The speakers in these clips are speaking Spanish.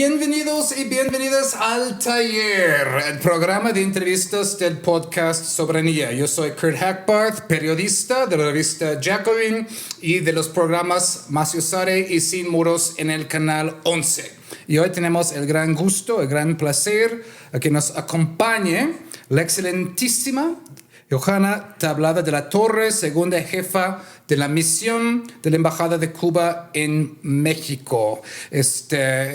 Bienvenidos y bienvenidas al Taller, el programa de entrevistas del podcast Soberanía. Yo soy Kurt Hackbarth, periodista de la revista Jacobin y de los programas Más Usare y Sin Muros en el canal 11. Y hoy tenemos el gran gusto, el gran placer a que nos acompañe la excelentísima Johanna Tablada de la Torre, segunda jefa de la misión de la Embajada de Cuba en México.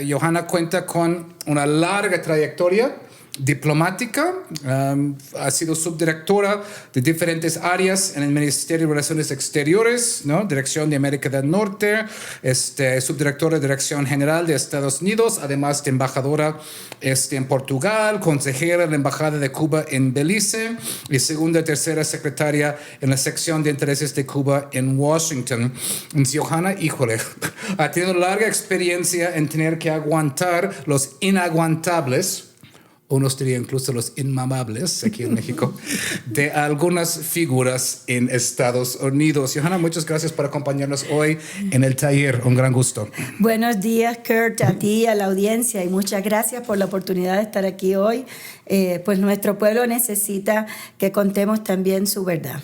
Johanna cuenta con una larga trayectoria diplomática, ha sido subdirectora de diferentes áreas en el Ministerio de Relaciones Exteriores, ¿no? Dirección de América del Norte, subdirectora de Dirección General de Estados Unidos, además de embajadora en Portugal, consejera de la Embajada de Cuba en Belice y segunda y tercera secretaria en la sección de intereses de Cuba en Washington. Johanna, híjole, ha tenido larga experiencia en tener que aguantar los inaguantables, unos dirían incluso los inmamables aquí en México, de algunas figuras en Estados Unidos. Johanna, muchas gracias por acompañarnos hoy en el taller. Un gran gusto. Buenos días, Kurt, a ti, a la audiencia, y muchas gracias por la oportunidad de estar aquí hoy. Pues nuestro pueblo necesita que contemos también su verdad.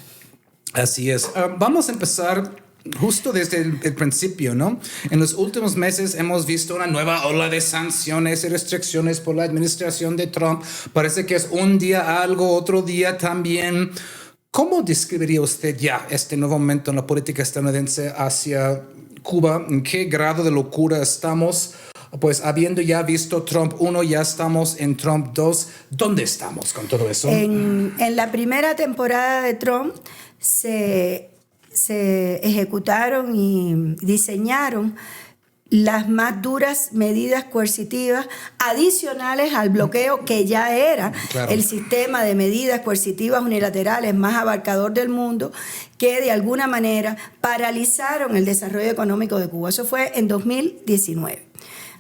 Así es. Vamos a empezar justo desde el principio, ¿no? En los últimos meses hemos visto una nueva ola de sanciones y restricciones por la administración de Trump. Parece que es un día algo, otro día también. ¿Cómo describiría usted ya este nuevo momento en la política estadounidense hacia Cuba? ¿En qué grado de locura estamos? Pues habiendo ya visto Trump 1, ya estamos en Trump 2. ¿Dónde estamos con todo eso? En la primera temporada de Trump se ejecutaron y diseñaron las más duras medidas coercitivas adicionales al bloqueo que ya era el sistema de medidas coercitivas unilaterales más abarcador del mundo, que de alguna manera paralizaron el desarrollo económico de Cuba. Eso fue en 2019.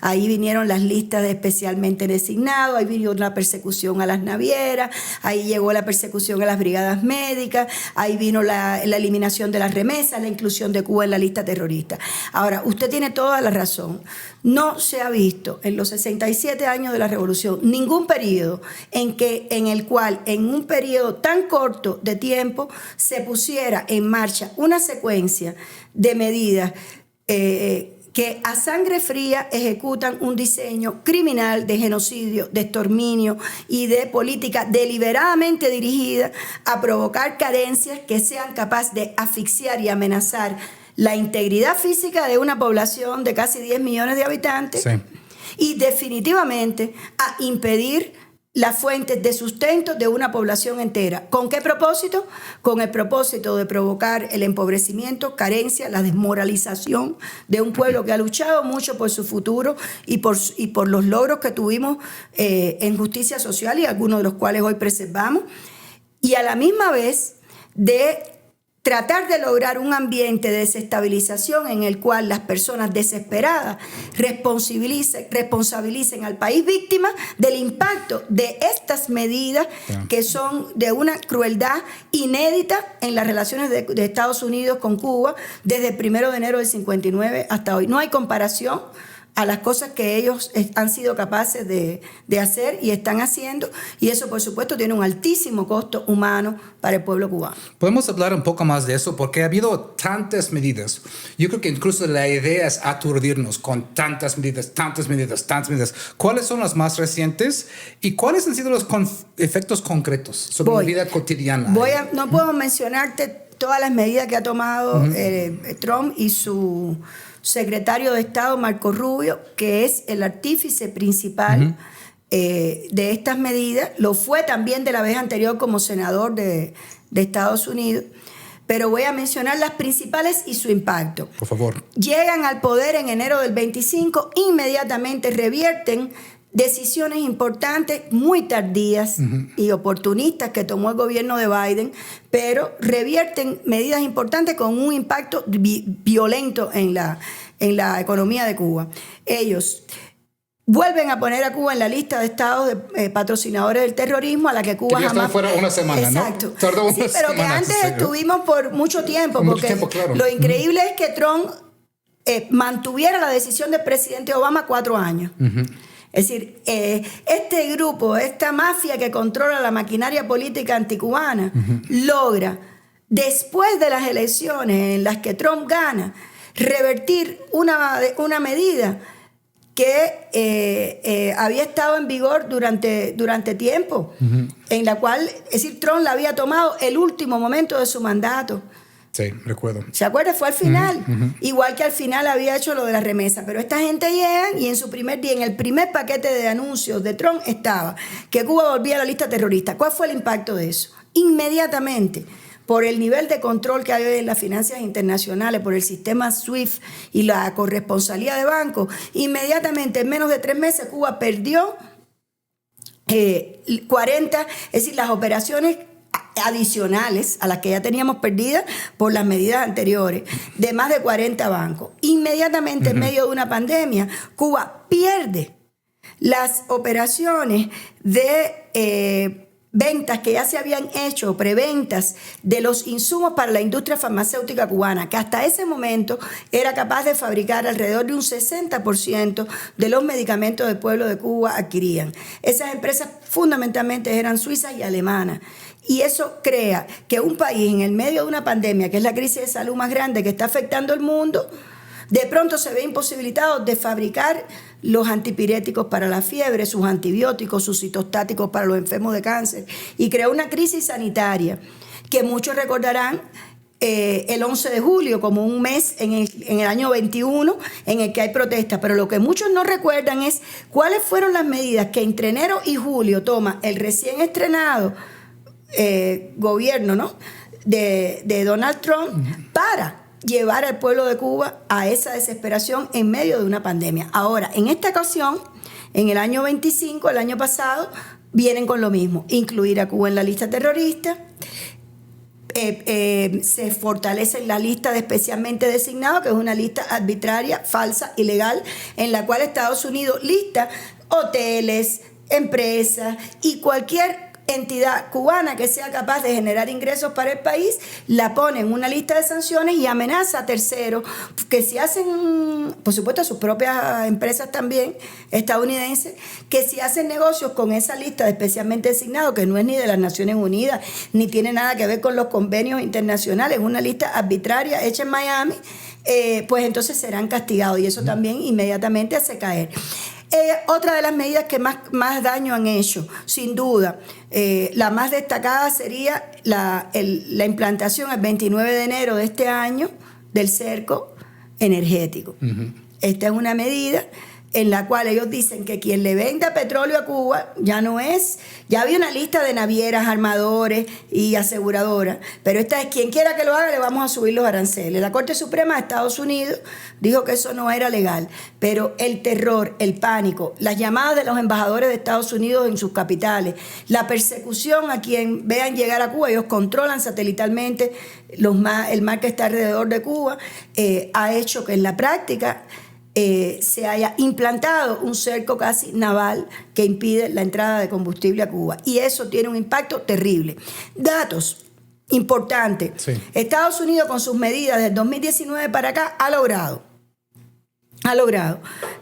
Ahí vinieron las listas de especialmente designados, ahí vino la persecución a las navieras, ahí llegó la persecución a las brigadas médicas, ahí vino la eliminación de las remesas, la inclusión de Cuba en la lista terrorista. Ahora, usted tiene toda la razón. No se ha visto en los 67 años de la revolución ningún periodo en el cual en un periodo tan corto de tiempo se pusiera en marcha una secuencia de medidas que a sangre fría ejecutan un diseño criminal de genocidio, de exterminio y de política deliberadamente dirigida a provocar carencias que sean capaces de asfixiar y amenazar la integridad física de una población de casi 10 millones de habitantes, sí, y definitivamente a impedir las fuentes de sustento de una población entera. ¿Con qué propósito? Con el propósito de provocar el empobrecimiento, carencia, la desmoralización de un pueblo que ha luchado mucho por su futuro y por los logros que tuvimos en justicia social, y algunos de los cuales hoy preservamos, y a la misma vez de tratar de lograr un ambiente de desestabilización en el cual las personas desesperadas responsabilicen al país víctima del impacto de estas medidas que son de una crueldad inédita en las relaciones de Estados Unidos con Cuba desde el 1 de enero del 59 hasta hoy. No hay comparación a las cosas que ellos han sido capaces de hacer y están haciendo, y eso por supuesto tiene un altísimo costo humano para el pueblo cubano. Podemos hablar un poco más de eso porque ha habido tantas medidas. Yo creo que incluso la idea es aturdirnos con tantas medidas. ¿Cuáles son las más recientes y cuáles han sido los efectos concretos sobre la vida cotidiana? No puedo mencionarte todas las medidas que ha tomado Trump y su secretario de Estado, Marco Rubio, que es el artífice principal de estas medidas. Lo fue también de la vez anterior como senador de Estados Unidos. Pero voy a mencionar las principales y su impacto. Por favor. Llegan al poder en enero del 25, inmediatamente revierten decisiones importantes, muy tardías y oportunistas que tomó el gobierno de Biden, pero revierten medidas importantes con un impacto violento en la economía de Cuba. Ellos vuelven a poner a Cuba en la lista de estados patrocinadores del terrorismo, a la que Cuba jamás... fuera una semana, exacto, ¿no? Tardó una sí, pero semana, que antes estuvimos por mucho tiempo, claro. Lo increíble es que Trump mantuviera la decisión del presidente Obama 4 años. Es decir, este grupo, esta mafia que controla la maquinaria política anticubana, logra, después de las elecciones en las que Trump gana, revertir una medida que había estado en vigor durante tiempo, en la cual, es decir, Trump la había tomado el último momento de su mandato. Sí, recuerdo. ¿Se acuerda? Fue al final. Igual que al final había hecho lo de la remesa. Pero esta gente llega y en su primer día, en el primer paquete de anuncios de Trump estaba que Cuba volvía a la lista terrorista. ¿Cuál fue el impacto de eso? Inmediatamente, por el nivel de control que hay en las finanzas internacionales, por el sistema SWIFT y la corresponsalía de bancos, inmediatamente, en menos de 3 meses, Cuba perdió 40, es decir, las operaciones adicionales a las que ya teníamos perdidas por las medidas anteriores, de más de 40 bancos. Inmediatamente, en medio de una pandemia, Cuba pierde las operaciones de ventas que ya se habían hecho, preventas de los insumos para la industria farmacéutica cubana, que hasta ese momento era capaz de fabricar alrededor de un 60% de los medicamentos del pueblo de Cuba adquirían. Esas empresas fundamentalmente eran suizas y alemanas. Y eso crea que un país en el medio de una pandemia, que es la crisis de salud más grande que está afectando al mundo, de pronto se ve imposibilitado de fabricar los antipiréticos para la fiebre, sus antibióticos, sus citostáticos para los enfermos de cáncer, y crea una crisis sanitaria que muchos recordarán el 11 de julio como un mes en el año 21 en el que hay protestas, pero lo que muchos no recuerdan es cuáles fueron las medidas que entre enero y julio toma el recién estrenado gobierno, ¿no?, de Donald Trump para llevar al pueblo de Cuba a esa desesperación en medio de una pandemia. Ahora, en esta ocasión, en el año 25, el año pasado, vienen con lo mismo, incluir a Cuba en la lista terrorista. Se fortalece la lista de especialmente designados, que es una lista arbitraria, falsa, ilegal, en la cual Estados Unidos lista hoteles, empresas y cualquier entidad cubana que sea capaz de generar ingresos para el país, la pone en una lista de sanciones y amenaza a terceros que si hacen, por supuesto a sus propias empresas también estadounidenses, que si hacen negocios con esa lista de especialmente designados, que no es ni de las Naciones Unidas, ni tiene nada que ver con los convenios internacionales, es una lista arbitraria hecha en Miami, pues entonces serán castigados, y eso también inmediatamente hace caer. Otra de las medidas que más daño han hecho, sin duda, la más destacada sería la implantación el 29 de enero de este año del cerco energético. Esta es una medida en la cual ellos dicen que quien le venda petróleo a Cuba ya había una lista de navieras, armadores y aseguradoras, pero esta es quien quiera que lo haga, le vamos a subir los aranceles. La Corte Suprema de Estados Unidos dijo que eso no era legal, pero el terror, el pánico, las llamadas de los embajadores de Estados Unidos en sus capitales, la persecución a quien vean llegar a Cuba, ellos controlan satelitalmente el mar que está alrededor de Cuba, ha hecho que en la práctica se haya implantado un cerco casi naval que impide la entrada de combustible a Cuba. Y eso tiene un impacto terrible. Datos importantes. Sí. Estados Unidos, con sus medidas del 2019 para acá, ha logrado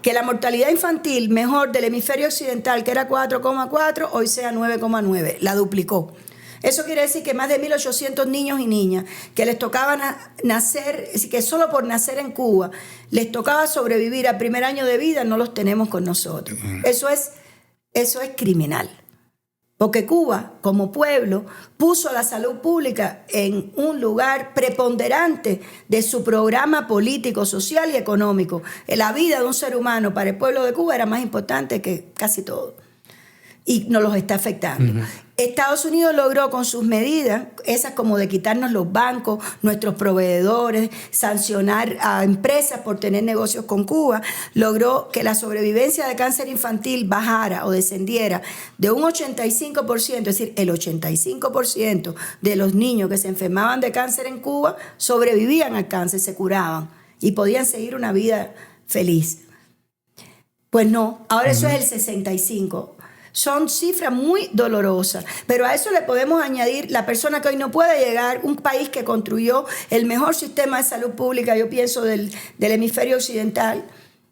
que la mortalidad infantil mejor del hemisferio occidental, que era 4,4, hoy sea 9,9. La duplicó. Eso quiere decir que más de 1.800 niños y niñas que les tocaba nacer, que solo por nacer en Cuba les tocaba sobrevivir al primer año de vida, no los tenemos con nosotros. Eso es criminal. Porque Cuba, como pueblo, puso a la salud pública en un lugar preponderante de su programa político, social y económico. La vida de un ser humano para el pueblo de Cuba era más importante que casi todo. Y nos los está afectando. Estados Unidos logró con sus medidas, esas como de quitarnos los bancos, nuestros proveedores, sancionar a empresas por tener negocios con Cuba, logró que la sobrevivencia de cáncer infantil bajara o descendiera de un 85%, es decir, el 85% de los niños que se enfermaban de cáncer en Cuba sobrevivían al cáncer, se curaban y podían seguir una vida feliz. Pues no, ahora eso es el 65%. Son cifras muy dolorosas, pero a eso le podemos añadir la persona que hoy no puede llegar, un país que construyó el mejor sistema de salud pública, yo pienso, del hemisferio occidental,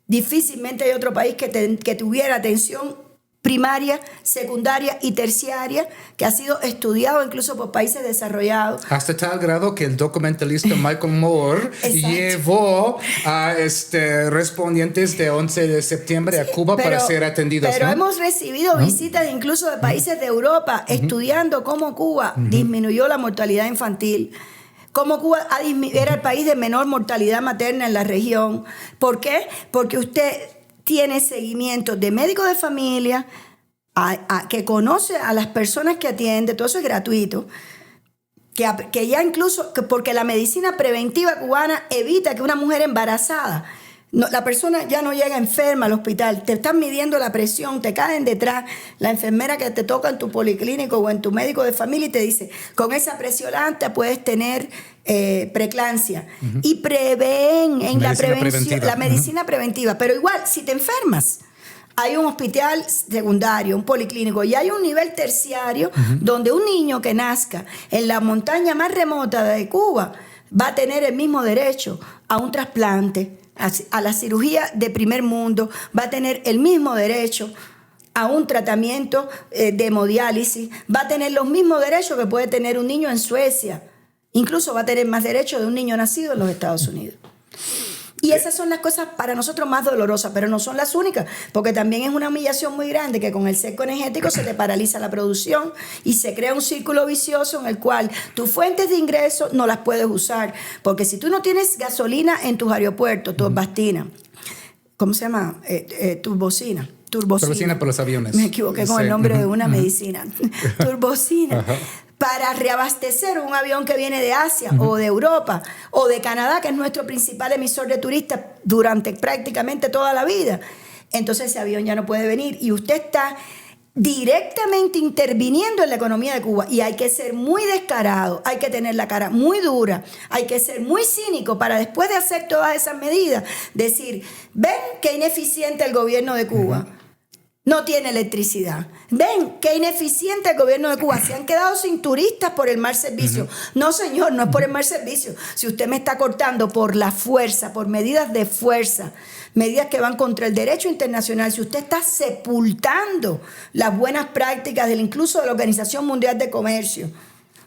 Difícilmente hay otro país que tuviera atención primaria, secundaria y terciaria, que ha sido estudiado incluso por países desarrollados. Hasta tal grado que el documentalista Michael Moore llevó a respondientes de 11 de septiembre a Cuba para ser atendidos. Pero hemos recibido visitas incluso de países de Europa estudiando cómo Cuba disminuyó la mortalidad infantil, cómo Cuba era el país de menor mortalidad materna en la región. ¿Por qué? Porque usted tiene seguimiento de médicos de familia, que conoce a las personas que atiende, todo eso es gratuito, que ya incluso, porque la medicina preventiva cubana evita que una mujer embarazada, la persona ya no llega enferma al hospital, te están midiendo la presión, te caen detrás, la enfermera que te toca en tu policlínico o en tu médico de familia y te dice, con esa presión alta puedes tener preeclampsia. Y prevén en la prevención, la medicina preventiva. Pero igual, si te enfermas, hay un hospital secundario, un policlínico, y hay un nivel terciario donde un niño que nazca en la montaña más remota de Cuba va a tener el mismo derecho a un trasplante, a la cirugía de primer mundo, va a tener el mismo derecho a un tratamiento de hemodiálisis, va a tener los mismos derechos que puede tener un niño en Suecia. Incluso va a tener más derechos de un niño nacido en los Estados Unidos. Y esas son las cosas para nosotros más dolorosas, pero no son las únicas, porque también es una humillación muy grande que con el sesgo energético se te paraliza la producción y se crea un círculo vicioso en el cual tus fuentes de ingresos no las puedes usar, porque si tú no tienes gasolina en tus aeropuertos, turbocina, ¿cómo se llama? Turbocina por los aviones. Me equivoqué con el nombre de una medicina. Turbocina. Para reabastecer un avión que viene de Asia o de Europa o de Canadá, que es nuestro principal emisor de turistas durante prácticamente toda la vida. Entonces ese avión ya no puede venir y usted está directamente interviniendo en la economía de Cuba. Y hay que ser muy descarado, hay que tener la cara muy dura, hay que ser muy cínico para después de hacer todas esas medidas decir, ven qué ineficiente el gobierno de Cuba. No tiene electricidad. Ven, qué ineficiente el gobierno de Cuba. Se han quedado sin turistas por el mal servicio. No, señor, no es por el mal servicio. Si usted me está cortando por la fuerza, por medidas de fuerza, medidas que van contra el derecho internacional, si usted está sepultando las buenas prácticas incluso de la Organización Mundial de Comercio,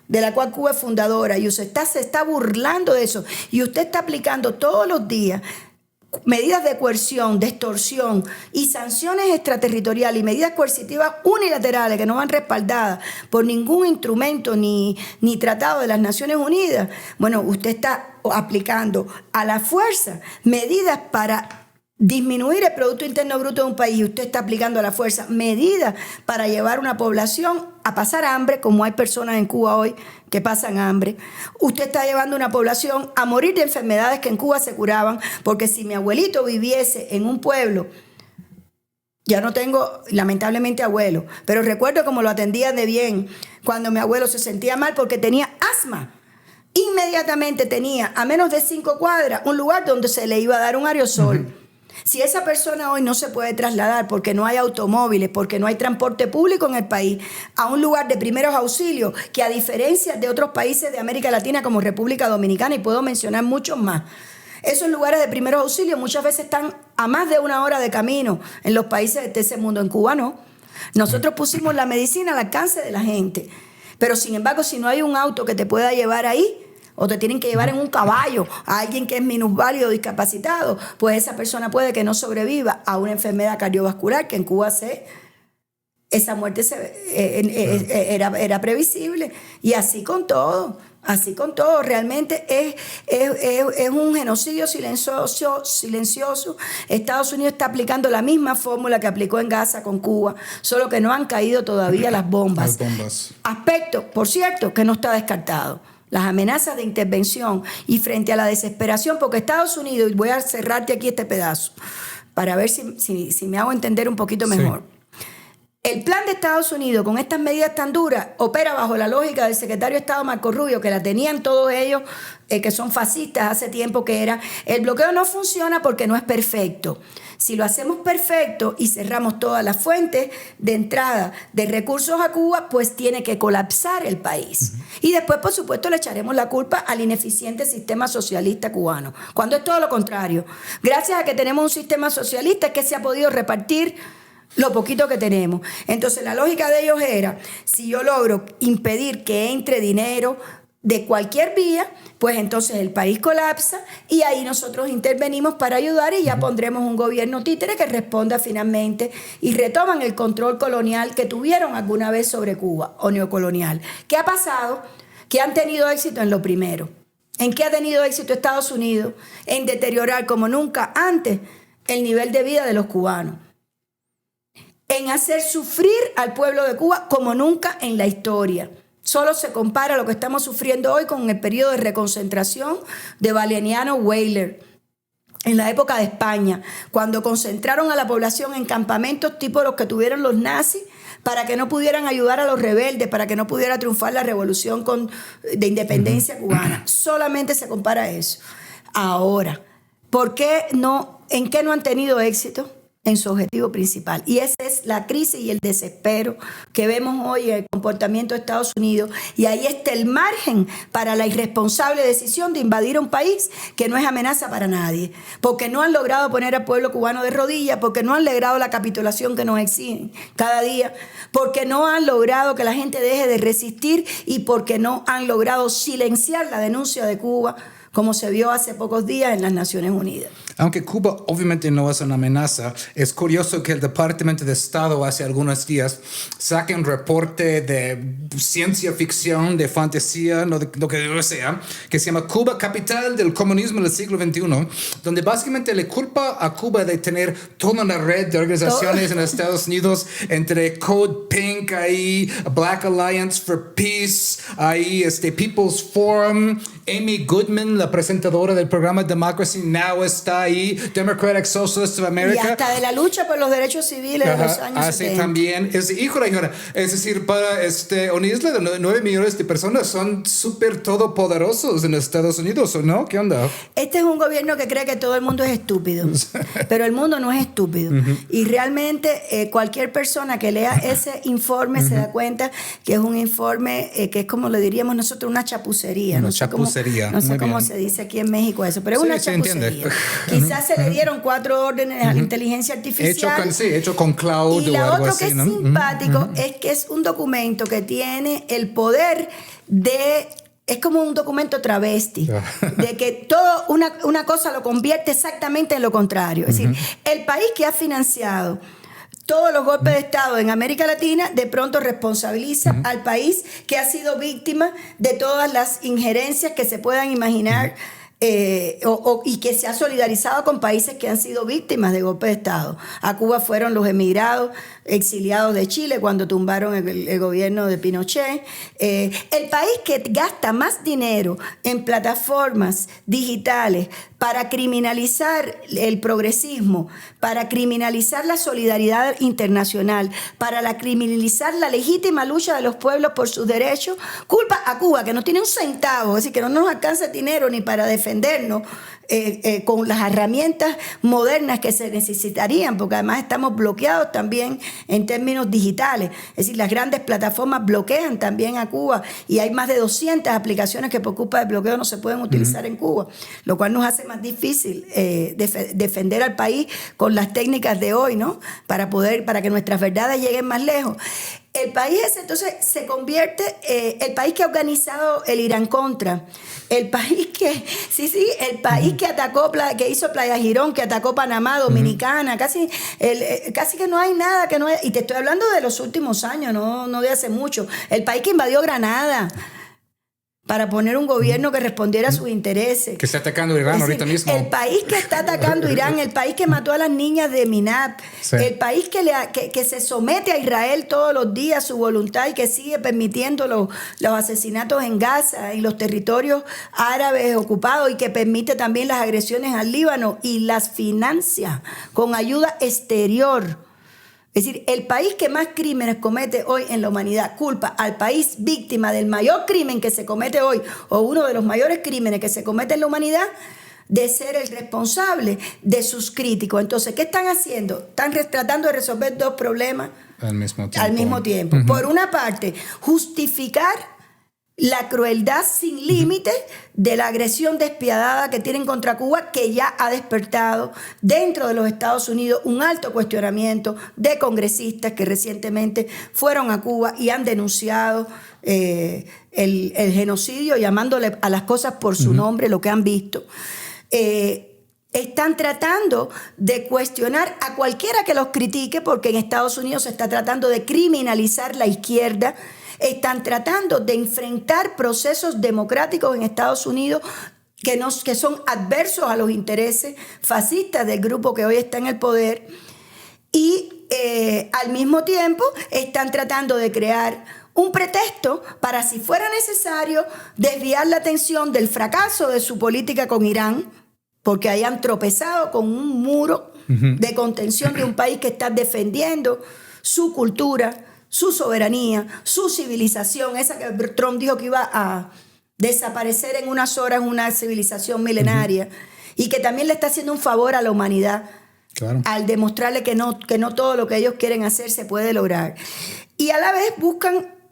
de la cual Cuba es fundadora, y usted se está burlando de eso, y usted está aplicando todos los días medidas de coerción, de extorsión y sanciones extraterritoriales y medidas coercitivas unilaterales que no van respaldadas por ningún instrumento ni tratado de las Naciones Unidas, bueno, usted está aplicando a la fuerza medidas para disminuir el Producto Interno Bruto de un país, y usted está aplicando a la fuerza medidas para llevar una población a pasar hambre, como hay personas en Cuba hoy que pasan hambre. Usted está llevando una población a morir de enfermedades que en Cuba se curaban, porque si mi abuelito viviese en un pueblo, ya no tengo lamentablemente abuelo, pero recuerdo cómo lo atendían de bien cuando mi abuelo se sentía mal porque tenía asma. Inmediatamente tenía a menos de 5 cuadras un lugar donde se le iba a dar un aerosol. Si esa persona hoy no se puede trasladar porque no hay automóviles, porque no hay transporte público en el país, a un lugar de primeros auxilios, que a diferencia de otros países de América Latina como República Dominicana, y puedo mencionar muchos más, esos lugares de primeros auxilios muchas veces están a más de 1 hora de camino en los países de tercer mundo. En Cuba no. Nosotros pusimos la medicina al alcance de la gente, pero sin embargo, si no hay un auto que te pueda llevar ahí, o te tienen que llevar en un caballo a alguien que es minusválido o discapacitado, pues esa persona puede que no sobreviva a una enfermedad cardiovascular, que en Cuba esa muerte era previsible. Y así con todo, realmente es un genocidio silencioso. Estados Unidos está aplicando la misma fórmula que aplicó en Gaza con Cuba, solo que no han caído todavía las bombas. Aspecto, por cierto, que no está descartado. Las amenazas de intervención y frente a la desesperación, porque Estados Unidos, y voy a cerrarte aquí este pedazo, para ver si me hago entender un poquito mejor. El plan de Estados Unidos con estas medidas tan duras opera bajo la lógica del secretario de Estado Marco Rubio, que la tenían todos ellos, que son fascistas hace tiempo que era. El bloqueo no funciona porque no es perfecto. Si lo hacemos perfecto y cerramos todas las fuentes de entrada de recursos a Cuba, pues tiene que colapsar el país. Y después, por supuesto, le echaremos la culpa al ineficiente sistema socialista cubano, cuando es todo lo contrario. Gracias a que tenemos un sistema socialista es que se ha podido repartir lo poquito que tenemos. Entonces la lógica de ellos era, si yo logro impedir que entre dinero de cualquier vía, pues entonces el país colapsa y ahí nosotros intervenimos para ayudar y ya pondremos un gobierno títere que responda finalmente y retoman el control colonial que tuvieron alguna vez sobre Cuba o neocolonial. ¿Qué ha pasado? Que han tenido éxito en lo primero. ¿En qué ha tenido éxito Estados Unidos? En deteriorar como nunca antes el nivel de vida de los cubanos. En hacer sufrir al pueblo de Cuba como nunca en la historia. Solo se compara lo que estamos sufriendo hoy con el periodo de reconcentración de Valeriano Weyler, en la época de España, cuando concentraron a la población en campamentos tipo los que tuvieron los nazis, para que no pudieran ayudar a los rebeldes, para que no pudiera triunfar la revolución de independencia cubana. Solamente se compara eso. Ahora, ¿en qué no han tenido éxito? En su objetivo principal. Y esa es la crisis y el desespero que vemos hoy en el comportamiento de Estados Unidos. Y ahí está el margen para la irresponsable decisión de invadir un país que no es amenaza para nadie. Porque no han logrado poner al pueblo cubano de rodillas, porque no han logrado la capitulación que nos exigen cada día, porque no han logrado que la gente deje de resistir y porque no han logrado silenciar la denuncia de Cuba, como se vio hace pocos días en las Naciones Unidas. Aunque Cuba obviamente no es una amenaza, es curioso que el Departamento de Estado hace algunos días saque un reporte de ciencia ficción, de fantasía, no de lo que sea, que se llama Cuba, capital del comunismo del siglo XXI, donde básicamente le culpa a Cuba de tener toda una red de organizaciones en Estados Unidos, entre Code Pink, ahí, Black Alliance for Peace, ahí People's Forum, Amy Goodman, la presentadora del programa Democracy Now! Está ahí, Democratic Socialists of America. Y hasta de la lucha por los derechos civiles de los años 70. También. Es decir, para una isla de 9 millones de personas son súper todopoderosos en Estados Unidos, ¿o no? ¿Qué onda? Este es un gobierno que cree que todo el mundo es estúpido, pero el mundo no es estúpido. Y realmente cualquier persona que lea ese informe se da cuenta que es un informe que es como le diríamos nosotros, una chapucería. No sé cómo se dice aquí en México eso, pero es una chapucería. Quizás se le dieron 4 órdenes a la inteligencia artificial. Hecho con cloud y o algo otro así, que es ¿no? simpático es que es un documento que tiene el poder de... Es como un documento travesti, de que todo una cosa lo convierte exactamente en lo contrario. Es decir, el país que ha financiado todos los golpes de Estado en América Latina, de pronto responsabiliza al país que ha sido víctima de todas las injerencias que se puedan imaginar y que se ha solidarizado con países que han sido víctimas de golpes de Estado. A Cuba fueron los emigrados, exiliados de Chile cuando tumbaron el gobierno de Pinochet. El país que gasta más dinero en plataformas digitales para criminalizar el progresismo, para criminalizar la solidaridad internacional, para criminalizar la legítima lucha de los pueblos por sus derechos, culpa a Cuba, que no tiene un centavo, es decir, que no nos alcanza dinero ni para defendernos con las herramientas modernas que se necesitarían, porque además estamos bloqueados también en términos digitales. Es decir, las grandes plataformas bloquean también a Cuba y hay más de 200 aplicaciones que por culpa del bloqueo no se pueden utilizar en Cuba, lo cual nos hace más difícil defender al país con las técnicas de hoy, ¿no? Para que nuestras verdades lleguen más lejos. El país ese entonces se convierte, el país que ha organizado el Irán Contra, el país que, el país que atacó, que hizo Playa Girón, que atacó Panamá, Dominicana, casi que no hay nada que no hay, y te estoy hablando de los últimos años, no de hace mucho. El país que invadió Granada para poner un gobierno que respondiera a sus intereses. Que está atacando Irán ahorita mismo. El país que está atacando Irán, el país que mató a las niñas de Minab, el país que se somete a Israel todos los días a su voluntad y que sigue permitiendo los asesinatos en Gaza y los territorios árabes ocupados y que permite también las agresiones al Líbano y las financia con ayuda exterior Es decir, el país que más crímenes comete hoy en la humanidad culpa al país víctima del mayor crimen que se comete hoy, o uno de los mayores crímenes que se comete en la humanidad, de ser el responsable de sus críticos. Entonces, ¿qué están haciendo? Están tratando de resolver dos problemas al mismo tiempo. Uh-huh. Por una parte, justificar la crueldad sin límite de la agresión despiadada que tienen contra Cuba, que ya ha despertado dentro de los Estados Unidos un alto cuestionamiento de congresistas que recientemente fueron a Cuba y han denunciado el genocidio, llamándole a las cosas por su nombre, lo que han visto. Están tratando de cuestionar a cualquiera que los critique, porque en Estados Unidos se está tratando de criminalizar la izquierda. Están tratando de enfrentar procesos democráticos en Estados Unidos que son adversos a los intereses fascistas del grupo que hoy está en el poder. Y al mismo tiempo están tratando de crear un pretexto para, si fuera necesario, desviar la atención del fracaso de su política con Irán, porque hayan tropezado con un muro de contención de un país que está defendiendo su cultura, su soberanía, su civilización, esa que Trump dijo que iba a desaparecer en unas horas, una civilización milenaria, y que también le está haciendo un favor a la humanidad, claro, al demostrarle que no todo lo que ellos quieren hacer se puede lograr. Y a la vez buscan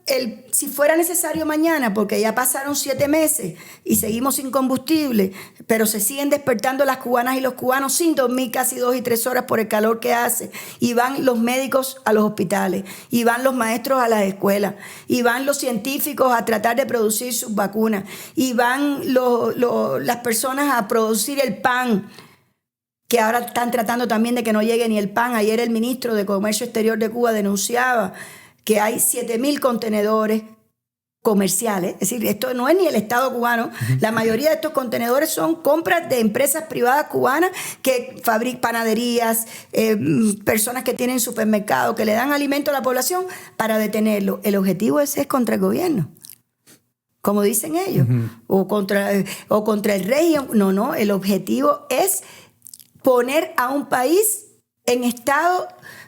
si fuera necesario mañana, porque ya pasaron 7 meses y seguimos sin combustible, pero se siguen despertando las cubanas y los cubanos sin dormir casi 2 y 3 horas por el calor que hace, y van los médicos a los hospitales, y van los maestros a las escuelas, y van los científicos a tratar de producir sus vacunas, y van las personas a producir el pan, que ahora están tratando también de que no llegue ni el pan. Ayer el ministro de Comercio Exterior de Cuba denunciaba que hay 7.000 contenedores comerciales, es decir, esto no es ni el Estado cubano. La mayoría de estos contenedores son compras de empresas privadas cubanas que fabrican panaderías, personas que tienen supermercados, que le dan alimento a la población para detenerlo. El objetivo es contra el gobierno, como dicen ellos, o contra el régimen. No, el objetivo es poner a un país en estado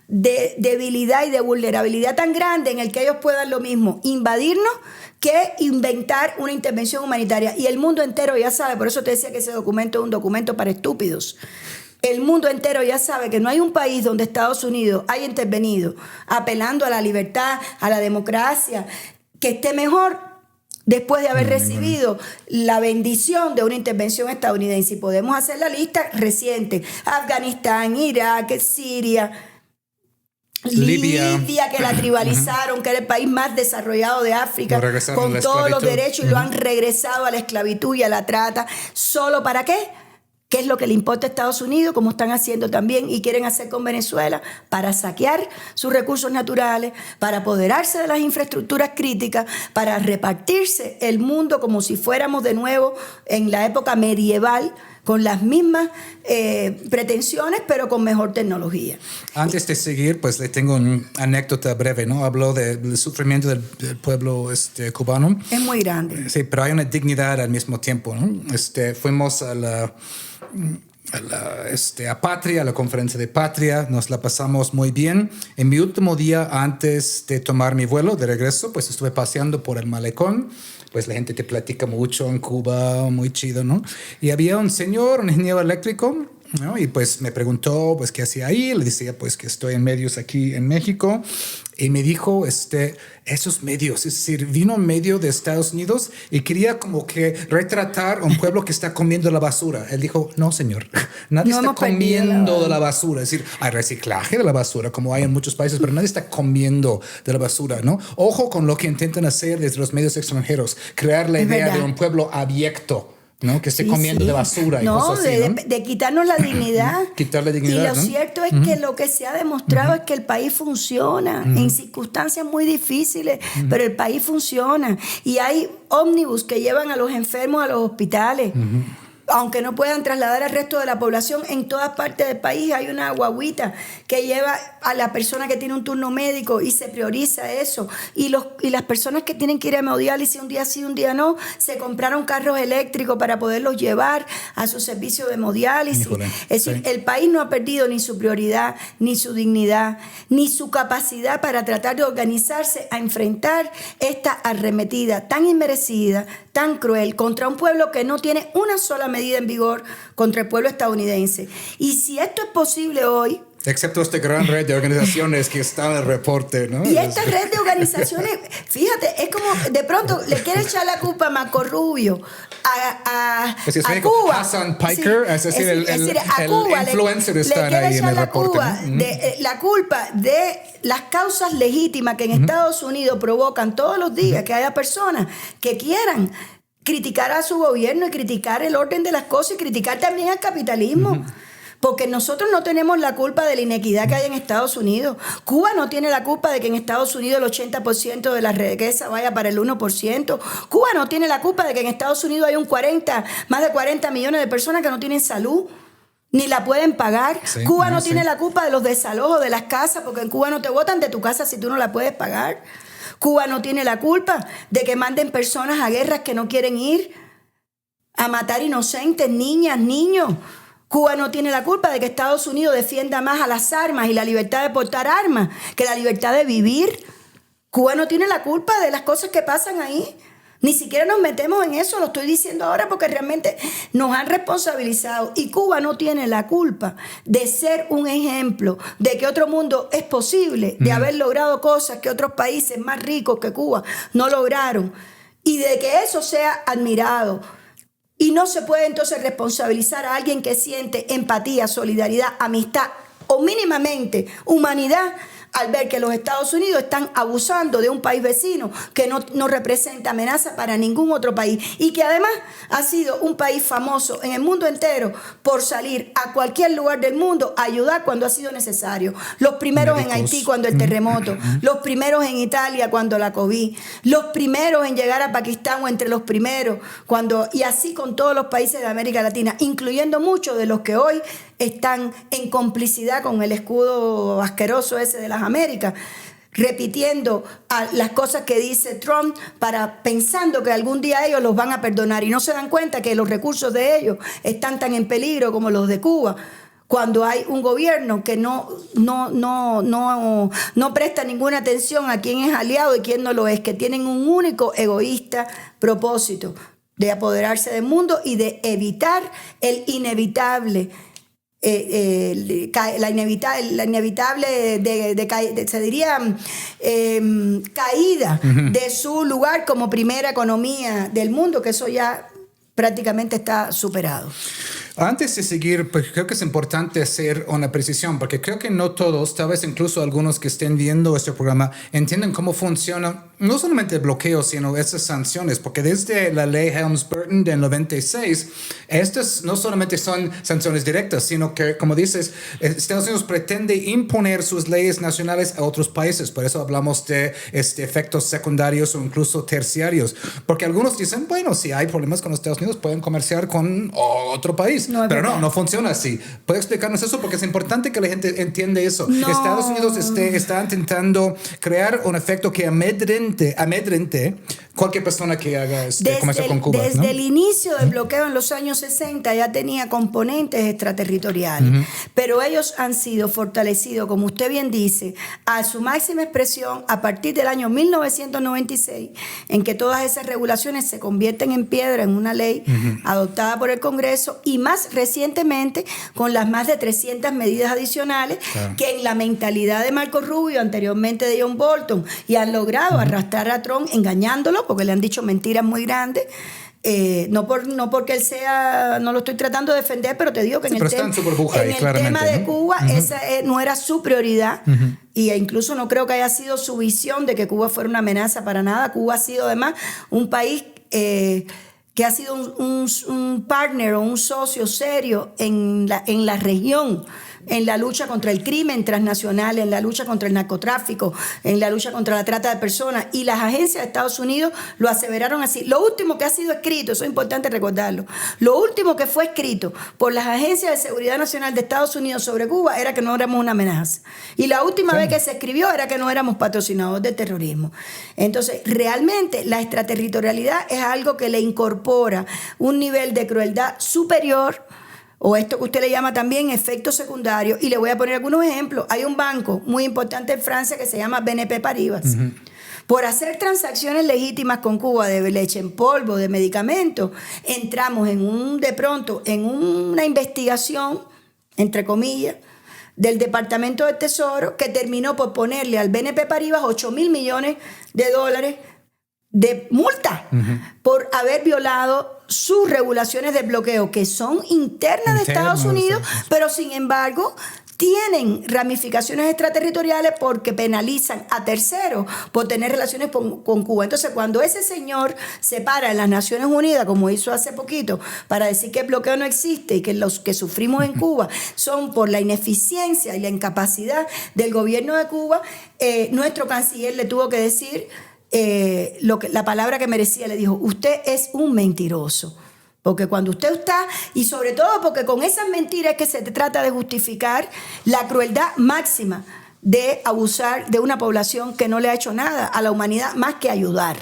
de debilidad y de vulnerabilidad tan grande en el que ellos puedan lo mismo invadirnos que inventar una intervención humanitaria. Y el mundo entero ya sabe, por eso te decía que ese documento es un documento para estúpidos. El mundo entero ya sabe que no hay un país donde Estados Unidos haya intervenido apelando a la libertad, a la democracia, que esté mejor después de haber recibido la bendición de una intervención estadounidense. Y podemos hacer la lista reciente: Afganistán, Irak, Siria, Libia, que la tribalizaron, que era el país más desarrollado de África, con todos los derechos, y lo han regresado a la esclavitud y a la trata. ¿Solo para qué? ¿Qué es lo que le importa a Estados Unidos? Como están haciendo también y quieren hacer con Venezuela, para saquear sus recursos naturales, para apoderarse de las infraestructuras críticas, para repartirse el mundo como si fuéramos de nuevo en la época medieval, con las mismas pretensiones, pero con mejor tecnología. Antes de seguir, pues le tengo una anécdota breve, ¿no? Habló del sufrimiento del pueblo cubano. Es muy grande. Sí, pero hay una dignidad al mismo tiempo, ¿no? Fuimos a Patria, a la conferencia de Patria, nos la pasamos muy bien. En mi último día antes de tomar mi vuelo de regreso, pues estuve paseando por el malecón. Pues la gente te platica mucho en Cuba, muy chido, ¿no? Y había un señor, un ingeniero eléctrico, ¿no? Y pues me preguntó, pues, ¿qué hacía ahí? Le decía, pues, que estoy en medios aquí en México. Y me dijo, esos medios, es decir, vino un medio de Estados Unidos y quería como que retratar un pueblo que está comiendo la basura. Él dijo, no, señor, nadie está comiendo de la basura. Es decir, hay reciclaje de la basura, como hay en muchos países, pero nadie está comiendo de la basura, ¿no? Ojo con lo que intentan hacer desde los medios extranjeros, crear la idea de un pueblo abyecto, ¿no? Que esté comiendo de basura y cosas así, ¿no? de quitarnos la dignidad. Quitar la dignidad, y lo cierto es que lo que se ha demostrado es que el país funciona en circunstancias muy difíciles, pero el país funciona. Y hay ómnibus que llevan a los enfermos a los hospitales. aunque no puedan trasladar al resto de la población, en todas partes del país hay una guaguita que lleva a la persona que tiene un turno médico y se prioriza eso. Y las personas que tienen que ir a hemodiálisis un día sí, un día no, se compraron carros eléctricos para poderlos llevar a su servicio de hemodiálisis. Híjole, es decir, el país no ha perdido ni su prioridad, ni su dignidad, ni su capacidad para tratar de organizarse a enfrentar esta arremetida tan inmerecida, tan cruel, contra un pueblo que no tiene una sola medida en vigor contra el pueblo estadounidense. Y si esto es posible hoy... Excepto esta gran red de organizaciones que está en el reporte, ¿no? Y esta red de organizaciones, fíjate, es como de pronto le quiere echar la culpa a Marco Rubio, a Cuba. Hassan Piker, sí, es decir, el Cuba, influencer está ahí en el reporte. La culpa de las causas legítimas que en Estados Unidos provocan todos los días que haya personas que quieran criticar a su gobierno y criticar el orden de las cosas y criticar también al capitalismo. Porque nosotros no tenemos la culpa de la inequidad que hay en Estados Unidos. Cuba no tiene la culpa de que en Estados Unidos el 80% de la riqueza vaya para el 1%. Cuba no tiene la culpa de que en Estados Unidos hay más de 40 millones de personas que no tienen salud, ni la pueden pagar. Sí, Cuba no tiene la culpa de los desalojos de las casas, porque en Cuba no te botan de tu casa si tú no la puedes pagar. Cuba no tiene la culpa de que manden personas a guerras que no quieren ir, a matar inocentes, niñas, niños. Cuba no tiene la culpa de que Estados Unidos defienda más a las armas y la libertad de portar armas que la libertad de vivir. Cuba no tiene la culpa de las cosas que pasan ahí. Ni siquiera nos metemos en eso, lo estoy diciendo ahora porque realmente nos han responsabilizado. Y Cuba no tiene la culpa de ser un ejemplo de que otro mundo es posible, de haber logrado cosas que otros países más ricos que Cuba no lograron. Y de que eso sea admirado. Y no se puede entonces responsabilizar a alguien que siente empatía, solidaridad, amistad o mínimamente humanidad al ver que los Estados Unidos están abusando de un país vecino que no representa amenaza para ningún otro país y que además ha sido un país famoso en el mundo entero por salir a cualquier lugar del mundo a ayudar cuando ha sido necesario. Los primeros en Haití cuando el terremoto, los primeros en Italia cuando la COVID, los primeros en llegar a Pakistán o entre los primeros y así con todos los países de América Latina, incluyendo muchos de los que hoy están en complicidad con el escudo asqueroso ese de las Américas, repitiendo las cosas que dice Trump pensando que algún día ellos los van a perdonar y no se dan cuenta que los recursos de ellos están tan en peligro como los de Cuba, cuando hay un gobierno que no presta ninguna atención a quién es aliado y quién no lo es, que tienen un único egoísta propósito de apoderarse del mundo y de evitar el inevitable. La inevitable caída de su lugar como primera economía del mundo, que eso ya prácticamente está superado. Antes de seguir, pues creo que es importante hacer una precisión, porque creo que no todos, tal vez incluso algunos que estén viendo este programa, entienden cómo funciona no solamente el bloqueo, sino esas sanciones, porque desde la ley Helms-Burton del 96, estas no solamente son sanciones directas, sino que, como dices, Estados Unidos pretende imponer sus leyes nacionales a otros países. Por eso hablamos de efectos secundarios o incluso terciarios, porque algunos dicen, bueno, si hay problemas con los Estados Unidos, pueden comerciar con otro país. Pero no funciona así. ¿Puede explicarnos eso? Porque es importante que la gente entienda eso. No. Estados Unidos está intentando crear un efecto que amedrente cualquier persona que haga comercio con Cuba. Desde el inicio del bloqueo en los años 60 ya tenía componentes extraterritoriales, pero ellos han sido fortalecidos, como usted bien dice, a su máxima expresión a partir del año 1996, en que todas esas regulaciones se convierten en piedra en una ley adoptada por el Congreso, y más recientemente con las más de 300 medidas adicionales que en la mentalidad de Marco Rubio, anteriormente de John Bolton, y han logrado arrastrar a Trump engañándolo porque le han dicho mentiras muy grandes. No porque él sea, no lo estoy tratando de defender, pero te digo que en el tema de Cuba esa no era su prioridad, y incluso no creo que haya sido su visión de que Cuba fuera una amenaza para nada. Cuba ha sido además un país que ha sido un partner o un socio serio en la región, en la lucha contra el crimen transnacional, en la lucha contra el narcotráfico, en la lucha contra la trata de personas, y las agencias de Estados Unidos lo aseveraron así. Lo último que ha sido escrito, eso es importante recordarlo, lo último que fue escrito por las agencias de seguridad nacional de Estados Unidos sobre Cuba era que no éramos una amenaza. Y la última vez que se escribió era que no éramos patrocinadores de terrorismo. Entonces, realmente la extraterritorialidad es algo que le incorpora un nivel de crueldad superior, o esto que usted le llama también efectos secundarios, y le voy a poner algunos ejemplos. Hay un banco muy importante en Francia que se llama BNP Paribas. Por hacer transacciones legítimas con Cuba de leche en polvo, de medicamentos, entramos de pronto en una investigación, entre comillas, del Departamento del Tesoro, que terminó por ponerle al BNP Paribas $8,000 millones de multa por haber violado sus regulaciones de bloqueo, que son internas de Estados Unidos, pero sin embargo tienen ramificaciones extraterritoriales porque penalizan a terceros por tener relaciones con Cuba. Entonces, cuando ese señor se para en las Naciones Unidas, como hizo hace poquito, para decir que el bloqueo no existe y que los que sufrimos en Cuba son por la ineficiencia y la incapacidad del gobierno de Cuba, nuestro canciller le tuvo que decir la palabra que merecía. Le dijo: usted es un mentiroso. Porque cuando usted está, y sobre todo porque con esas mentiras es que se trata de justificar la crueldad máxima de abusar de una población que no le ha hecho nada a la humanidad más que ayudar.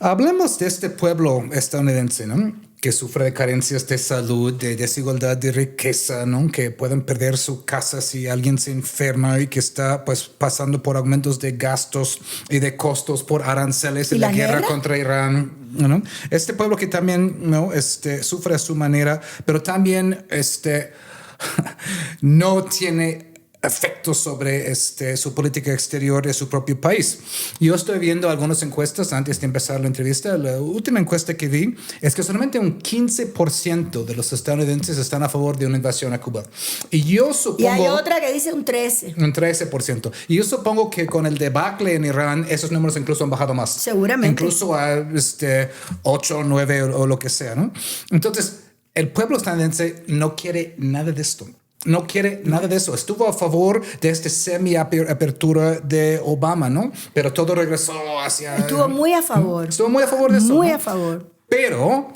Hablemos de este pueblo estadounidense, ¿no?, que sufre de carencias de salud, de desigualdad de riqueza, ¿no?, que pueden perder su casa si alguien se enferma, y que está pues pasando por aumentos de gastos y de costos por aranceles y la guerra contra Irán, ¿no? Este pueblo que también, ¿no?, sufre a su manera, pero también no tiene efectos sobre su política exterior de su propio país. Yo estoy viendo algunas encuestas antes de empezar la entrevista. La última encuesta que vi es que solamente un 15% de los estadounidenses están a favor de una invasión a Cuba. Y yo supongo... Y hay otra que dice un 13%. Un 13%. Y yo supongo que con el debacle en Irán, esos números incluso han bajado más. Seguramente. Incluso a 8 o 9 o lo que sea, ¿no? Entonces, el pueblo estadounidense no quiere nada de esto. No quiere nada de eso. Estuvo a favor de esta semi-apertura de Obama, ¿no? Pero todo regresó hacia... Estuvo muy a favor. Estuvo muy a favor de eso. Muy ¿no? a favor. Pero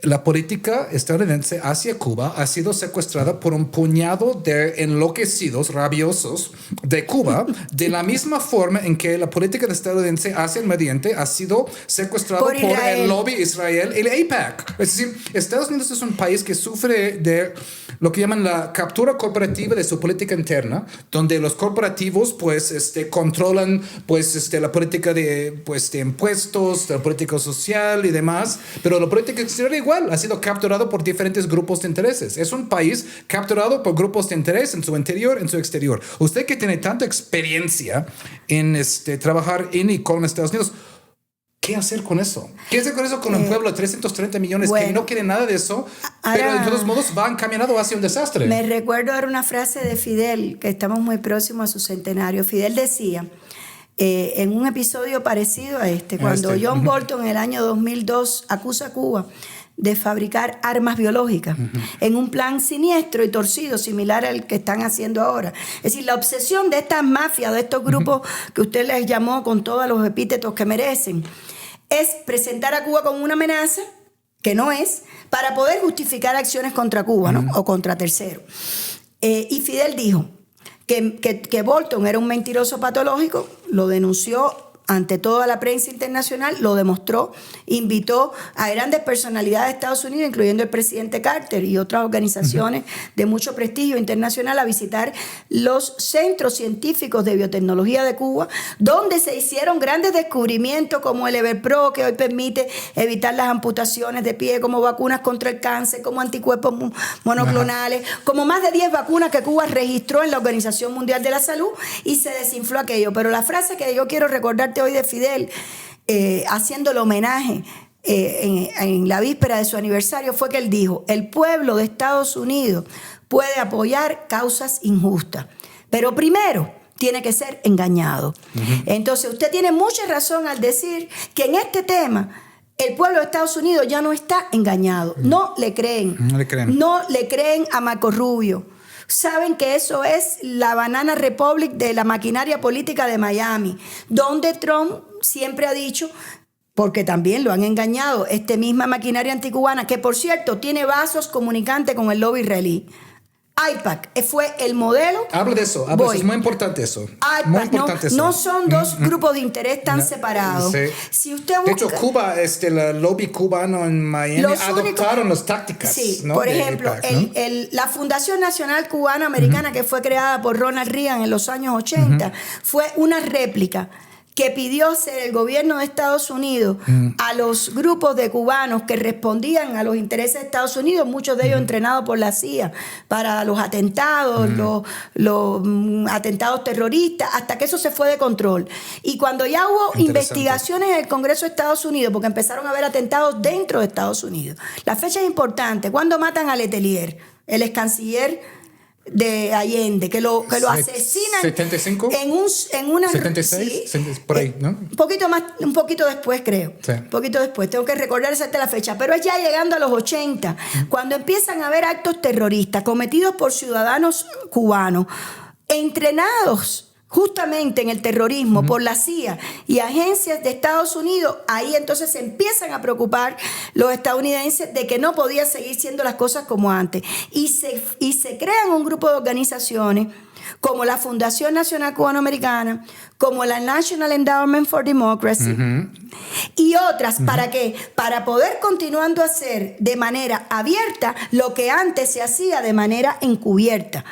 la política estadounidense hacia Cuba ha sido secuestrada por un puñado de enloquecidos, rabiosos de Cuba, de la misma forma en que la política estadounidense hacia el Medio Oriente ha sido secuestrada por el lobby Israel y el AIPAC. Es decir, Estados Unidos es un país que sufre de lo que llaman la captura corporativa de su política interna, donde los corporativos pues controlan pues la política de impuestos, la política social y demás, pero la política exterior igual ha sido capturado por diferentes grupos de intereses. Es un país capturado por grupos de interés en su interior, en su exterior. Usted que tiene tanta experiencia en trabajar en y con Estados Unidos, ¿qué hacer con eso? ¿Qué hacer con eso con un pueblo de 330 millones que no quiere nada de eso, pero de todos modos va encaminado hacia un desastre? Me recuerdo ahora una frase de Fidel, que estamos muy próximos a su centenario. Fidel decía, en un episodio parecido a cuando John Bolton en el año 2002 acusa a Cuba de fabricar armas biológicas en un plan siniestro y torcido, similar al que están haciendo ahora. Es decir, la obsesión de estas mafias, de estos grupos que usted les llamó con todos los epítetos que merecen, es presentar a Cuba como una amenaza, que no es, para poder justificar acciones contra Cuba, ¿no? O contra terceros. Y Fidel dijo que Bolton era un mentiroso patológico, lo denunció ante toda la prensa internacional, lo demostró, invitó a grandes personalidades de Estados Unidos, incluyendo el presidente Carter y otras organizaciones de mucho prestigio internacional, a visitar los centros científicos de biotecnología de Cuba, donde se hicieron grandes descubrimientos como el Everpro, que hoy permite evitar las amputaciones de pie, como vacunas contra el cáncer, como anticuerpos monoclonales, como más de 10 vacunas que Cuba registró en la Organización Mundial de la Salud, y se desinfló aquello. Pero la frase que yo quiero recordarte hoy de Fidel, haciéndole homenaje en la víspera de su aniversario, fue que él dijo: el pueblo de Estados Unidos puede apoyar causas injustas, pero primero tiene que ser engañado. Entonces usted tiene mucha razón al decir que en este tema El pueblo de Estados Unidos ya no está engañado. No le creen. No le creen. No le creen a Marco Rubio. Saben que eso es la Banana Republic de la maquinaria política de Miami, donde Trump siempre ha dicho, porque también lo han engañado, misma maquinaria anticubana, que por cierto tiene vasos comunicantes con el lobby israelí. AIPAC fue el modelo. Habla de eso, es muy importante eso. AIPAC, no son dos grupos de interés tan separados. Sí. Si usted busca, de hecho, Cuba, el lobby cubano en Miami adoptaron las tácticas. Sí, ¿no? por de ejemplo, AIPAC, ¿no? la Fundación Nacional Cubano-Americana, que fue creada por Ronald Reagan en los años 80, fue una réplica que pidió ser el gobierno de Estados Unidos a los grupos de cubanos que respondían a los intereses de Estados Unidos, muchos de ellos entrenados por la CIA para los atentados, los atentados terroristas, hasta que eso se fue de control. Y cuando ya hubo investigaciones en el Congreso de Estados Unidos, porque empezaron a haber atentados dentro de Estados Unidos, la fecha es importante, cuando matan a Letelier, el ex canciller de Allende, que lo asesinan 75 en una 76 sí, por ahí, ¿no? Un poquito después, creo. Sí. Un poquito después, tengo que recordar exactamente la fecha, pero es ya llegando a los 80, cuando empiezan a haber actos terroristas cometidos por ciudadanos cubanos entrenados justamente en el terrorismo por la CIA y agencias de Estados Unidos. Ahí entonces se empiezan a preocupar los estadounidenses de que no podía seguir siendo las cosas como antes, y se crean un grupo de organizaciones como la Fundación Nacional Cubano-Americana, como la National Endowment for Democracy y otras. ¿Para qué? Para poder continuando a hacer de manera abierta lo que antes se hacía de manera encubierta,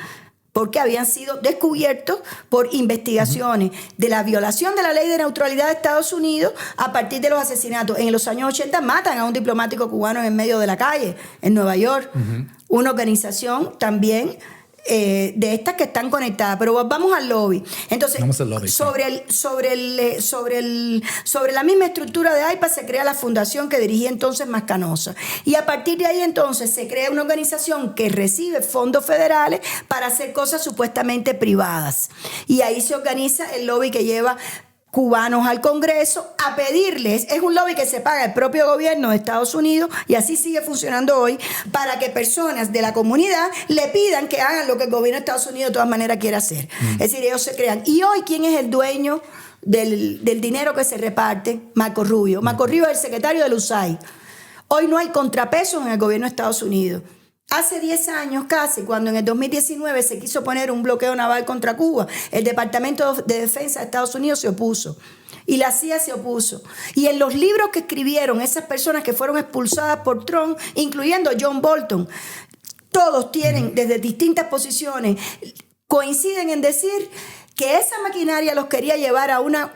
porque habían sido descubiertos por investigaciones de la violación de la ley de neutralidad de Estados Unidos a partir de los asesinatos. En los años 80 matan a un diplomático cubano en medio de la calle, en Nueva York. Una organización también de estas que están conectadas. Pero vamos al lobby. Entonces, lobby, sobre la misma estructura de AIPA se crea la fundación que dirigía entonces Mascanosa. Y a partir de ahí entonces se crea una organización que recibe fondos federales para hacer cosas supuestamente privadas. Y ahí se organiza el lobby que lleva cubanos al Congreso a pedirles, es un lobby que se paga el propio gobierno de Estados Unidos, y así sigue funcionando hoy, para que personas de la comunidad le pidan que hagan lo que el gobierno de Estados Unidos de todas maneras quiere hacer. Es decir, ellos se crean. Y hoy, ¿quién es el dueño del dinero que se reparte? Marco Rubio. Marco Rubio es el secretario del USAID. Hoy no hay contrapesos en el gobierno de Estados Unidos. Hace 10 años casi, cuando en el 2019 se quiso poner un bloqueo naval contra Cuba, el Departamento de Defensa de Estados Unidos se opuso. Y la CIA se opuso. Y en los libros que escribieron esas personas que fueron expulsadas por Trump, incluyendo John Bolton, todos tienen desde distintas posiciones, coinciden en decir que esa maquinaria los quería llevar a una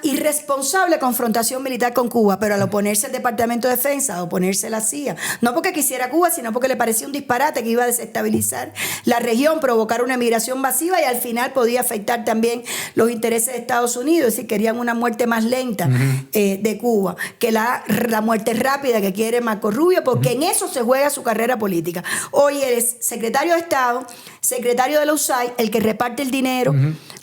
irresponsable confrontación militar con Cuba, pero al oponerse el Departamento de Defensa, al oponerse la CIA, no porque quisiera Cuba, sino porque le parecía un disparate que iba a desestabilizar la región, provocar una migración masiva y al final podía afectar también los intereses de Estados Unidos. Es decir, querían una muerte más lenta de Cuba que la muerte rápida que quiere Marco Rubio, porque en eso se juega su carrera política. Hoy eres secretario de Estado, secretario de la USAID, el que reparte el dinero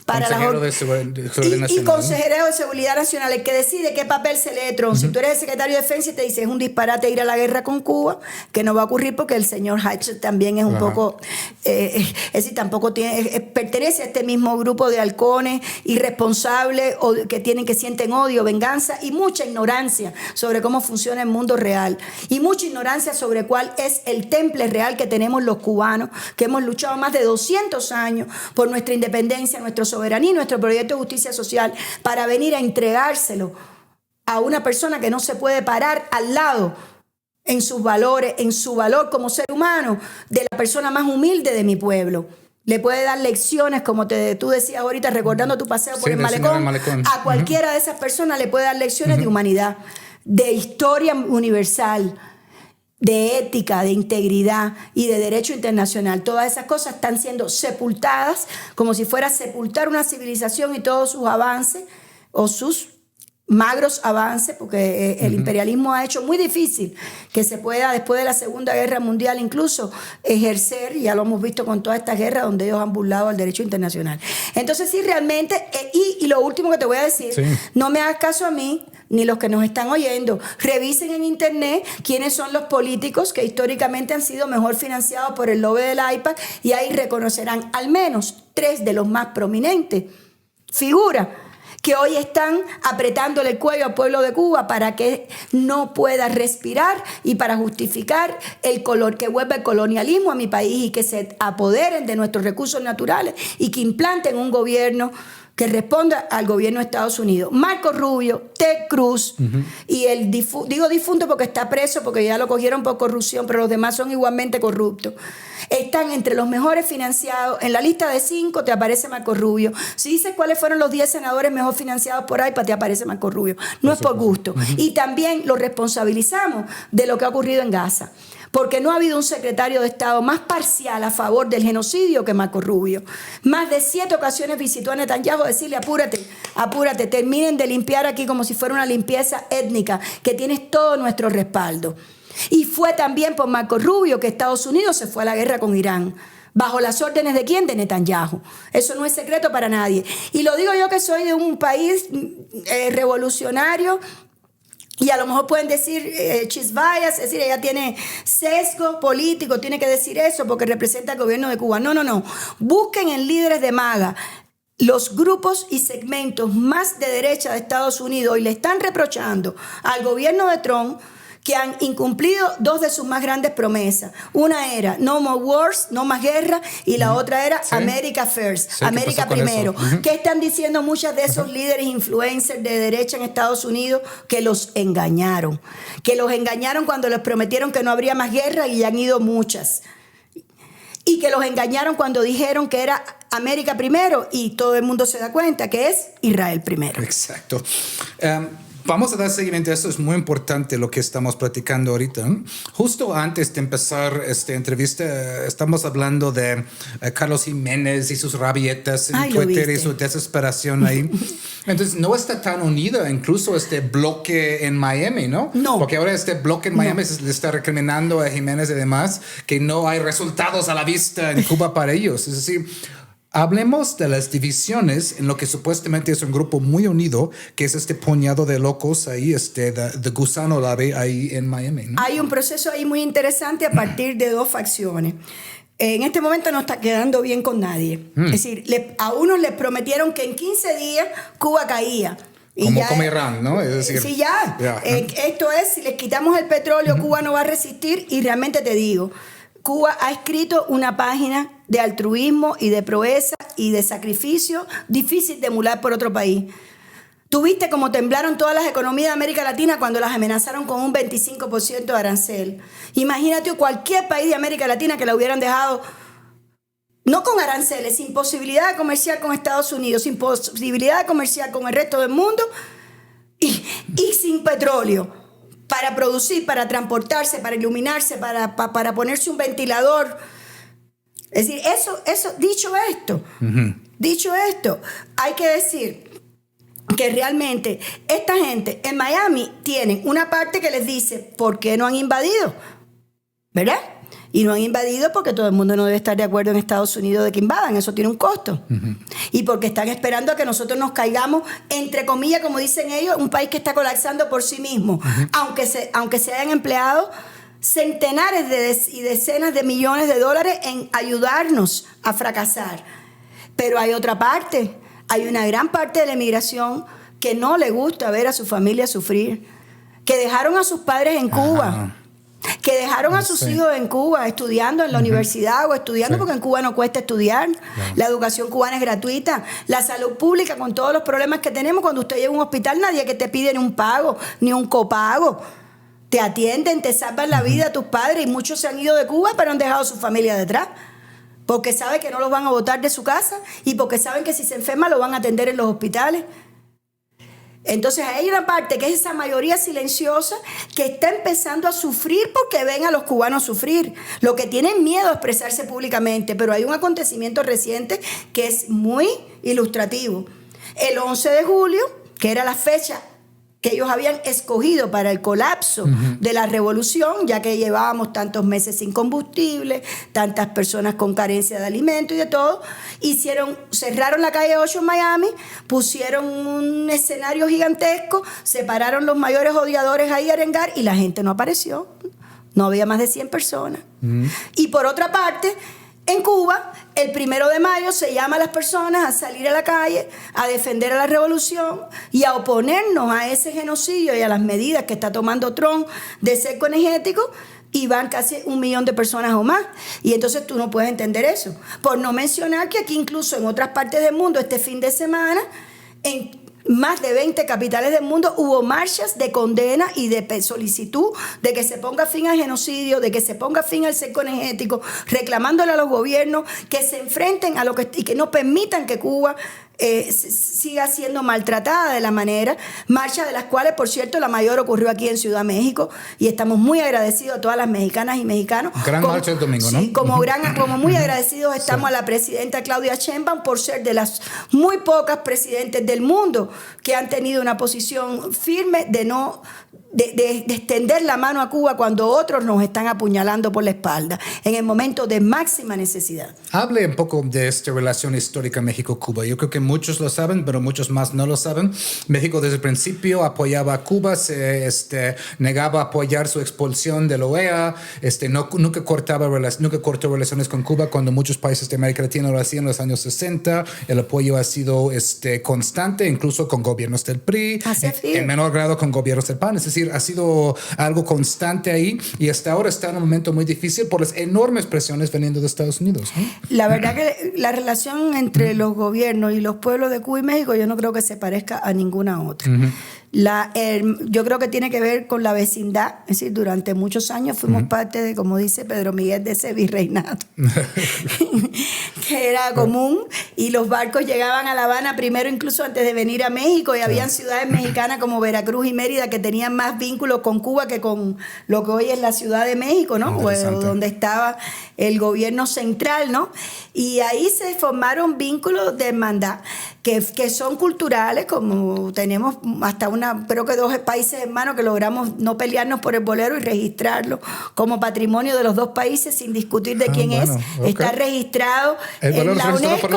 para consejero de Seguridad Nacional. Y consejero de Seguridad Nacional, el que decide qué papel se lee Trump. Si tú eres el secretario de Defensa y te dice es un disparate ir a la guerra con Cuba, que no va a ocurrir porque el señor Hatch también es un poco, es decir, tampoco pertenece a este mismo grupo de halcones irresponsables o que sienten odio, venganza y mucha ignorancia sobre cómo funciona el mundo real y mucha ignorancia sobre cuál es el temple real que tenemos los cubanos, que hemos luchado más de 200 años por nuestra independencia, nuestra soberanía y nuestro proyecto de justicia social, para venir a entregárselo a una persona que no se puede parar al lado en sus valores, en su valor como ser humano, de la persona más humilde de mi pueblo. Le puede dar lecciones, como tú decías ahorita, recordando tu paseo por el malecón. A cualquiera de esas personas le puede dar lecciones de humanidad, de historia universal, de ética, de integridad y de derecho internacional. Todas esas cosas están siendo sepultadas como si fuera a sepultar una civilización y todos sus avances o sus magros avances, porque el imperialismo ha hecho muy difícil que se pueda, después de la Segunda Guerra Mundial, incluso ejercer, ya lo hemos visto con todas estas guerras donde ellos han burlado el derecho internacional. Entonces sí, realmente, y lo último que te voy a decir, no me hagas caso a mí, ni los que nos están oyendo. Revisen en internet quiénes son los políticos que históricamente han sido mejor financiados por el lobby del IPAC, y ahí reconocerán al menos 3 de los más prominentes figuras que hoy están apretándole el cuello al pueblo de Cuba para que no pueda respirar y para justificar que vuelva el colonialismo a mi país y que se apoderen de nuestros recursos naturales y que implanten un gobierno que responda al gobierno de Estados Unidos. Marco Rubio, Ted Cruz y el digo difunto porque está preso, porque ya lo cogieron por corrupción, pero los demás son igualmente corruptos. Están entre los mejores financiados. En la lista de 5 te aparece Marco Rubio. Si dices cuáles fueron los 10 senadores mejor financiados por AIPA, te aparece Marco Rubio. No es por gusto. Y también lo responsabilizamos de lo que ha ocurrido en Gaza, porque no ha habido un secretario de Estado más parcial a favor del genocidio que Marco Rubio. Más de 7 ocasiones visitó a Netanyahu a decirle: apúrate, terminen de limpiar aquí como si fuera una limpieza étnica, que tienes todo nuestro respaldo. Y fue también por Marco Rubio que Estados Unidos se fue a la guerra con Irán. ¿Bajo las órdenes de quién? De Netanyahu. Eso no es secreto para nadie. Y lo digo yo, que soy de un país revolucionario. Y a lo mejor pueden decir she's biased, es decir, ella tiene sesgo político, tiene que decir eso porque representa al gobierno de Cuba. No. Busquen en líderes de MAGA los grupos y segmentos más de derecha de Estados Unidos y le están reprochando al gobierno de Trump que han incumplido 2 de sus más grandes promesas. Una era No More Wars, no más guerra, y la otra era America First, América primero. ¿Qué están diciendo muchas de esos líderes influencers de derecha en Estados Unidos? Que los engañaron. Que los engañaron cuando les prometieron que no habría más guerra y ya han ido muchas. Y que los engañaron cuando dijeron que era América primero y todo el mundo se da cuenta que es Israel primero. Exacto. Vamos a dar seguimiento a eso, es muy importante lo que estamos platicando ahorita. Justo antes de empezar esta entrevista, estamos hablando de Carlos Jiménez y sus rabietas en Twitter y su desesperación ahí. Entonces, no está tan unida incluso este bloque en Miami, ¿no? No. Porque ahora este bloque en Miami le está recriminando a Jiménez y demás que no hay resultados a la vista en Cuba para ellos. Es decir, hablemos de las divisiones en lo que supuestamente es un grupo muy unido, que es este puñado de locos ahí, de Gusano Lave ahí en Miami, ¿no? Hay un proceso ahí muy interesante a partir de 2 facciones. En este momento no está quedando bien con nadie. Es decir, a unos les prometieron que en 15 días Cuba caía. Como Irán, ¿no? Es decir, sí, ya. Esto es, si les quitamos el petróleo, Cuba no va a resistir. Y realmente te digo, Cuba ha escrito una página de altruismo y de proeza y de sacrificio difícil de emular por otro país. Tuviste cómo temblaron todas las economías de América Latina cuando las amenazaron con un 25% de arancel. Imagínate cualquier país de América Latina que la hubieran dejado, no con aranceles, sin posibilidad de comerciar con Estados Unidos, sin posibilidad de comerciar con el resto del mundo y sin petróleo para producir, para transportarse, para iluminarse, para ponerse un ventilador. Es decir, dicho esto, hay que decir que realmente esta gente en Miami tienen una parte que les dice ¿por qué no han invadido? ¿Verdad? Y no han invadido porque todo el mundo no debe estar de acuerdo en Estados Unidos de que invadan, eso tiene un costo. Y porque están esperando a que nosotros nos caigamos, entre comillas, como dicen ellos, un país que está colapsando por sí mismo, aunque se hayan empleado centenares y decenas de millones de dólares en ayudarnos a fracasar. Pero hay otra parte, hay una gran parte de la emigración que no le gusta ver a su familia sufrir, que dejaron a sus padres en Cuba, que dejaron a sus hijos en Cuba estudiando en la universidad o estudiando porque en Cuba no cuesta estudiar. La educación cubana es gratuita. La salud pública, con todos los problemas que tenemos, cuando usted llega a un hospital nadie que te pide ni un pago, ni un copago. Te atienden, te salvan la vida a tus padres y muchos se han ido de Cuba pero han dejado a su familia detrás. Porque saben que no los van a botar de su casa y porque saben que si se enferma lo van a atender en los hospitales. Entonces hay una parte que es esa mayoría silenciosa que está empezando a sufrir porque ven a los cubanos sufrir. Lo que tienen miedo a expresarse públicamente, pero hay un acontecimiento reciente que es muy ilustrativo. El 11 de julio, que era la fecha que ellos habían escogido para el colapso de la revolución, ya que llevábamos tantos meses sin combustible, tantas personas con carencia de alimento y de todo, cerraron la calle 8 en Miami, pusieron un escenario gigantesco, separaron los mayores odiadores ahí a arengar y la gente no apareció. No había más de 100 personas. Y por otra parte, en Cuba, el 1 de mayo se llama a las personas a salir a la calle, a defender a la revolución y a oponernos a ese genocidio y a las medidas que está tomando Trump de cerco energético, y van casi 1 millón de personas o más. Y entonces tú no puedes entender eso. Por no mencionar que aquí incluso en otras partes del mundo este fin de semana, en más de 20 capitales del mundo hubo marchas de condena y de solicitud de que se ponga fin al genocidio, de que se ponga fin al cerco energético, reclamándole a los gobiernos que se enfrenten a lo que y que no permitan que Cuba siga siendo maltratada de la manera. Marchas de las cuales, por cierto, la mayor ocurrió aquí en Ciudad México, y estamos muy agradecidos a todas las mexicanas y mexicanos. Gran marcha el domingo, ¿no? Sí, como muy agradecidos estamos a la presidenta Claudia Sheinbaum por ser de las muy pocas presidentes del mundo que han tenido una posición firme de extender la mano a Cuba cuando otros nos están apuñalando por la espalda en el momento de máxima necesidad. Hable un poco de esta relación histórica México-Cuba. Yo creo que muchos lo saben, pero muchos más no lo saben. México desde el principio apoyaba a Cuba, se negaba a apoyar su expulsión de la OEA, nunca cortó relaciones con Cuba cuando muchos países de América Latina lo hacían en los años 60. El apoyo ha sido constante, incluso con gobiernos del PRI, en menor grado con gobiernos del PAN. Es decir, ha sido algo constante ahí, y hasta ahora está en un momento muy difícil por las enormes presiones veniendo de Estados Unidos, ¿no? La verdad que la relación entre los gobiernos y los pueblos de Cuba y México yo no creo que se parezca a ninguna otra. Yo creo que tiene que ver con la vecindad. Es decir, durante muchos años fuimos parte de, como dice Pedro Miguel, de ese virreinato que era común, y los barcos llegaban a La Habana primero, incluso antes de venir a México, y habían ciudades mexicanas como Veracruz y Mérida que tenían más vínculos con Cuba que con lo que hoy es la Ciudad de México, ¿no? Donde estaba el gobierno central, ¿no? Y ahí se formaron vínculos de hermandad que son culturales, como tenemos hasta creo que 2 países hermanos que logramos no pelearnos por el bolero y registrarlo como patrimonio de los 2 países sin discutir de quién es. Okay. Está registrado en la UNESCO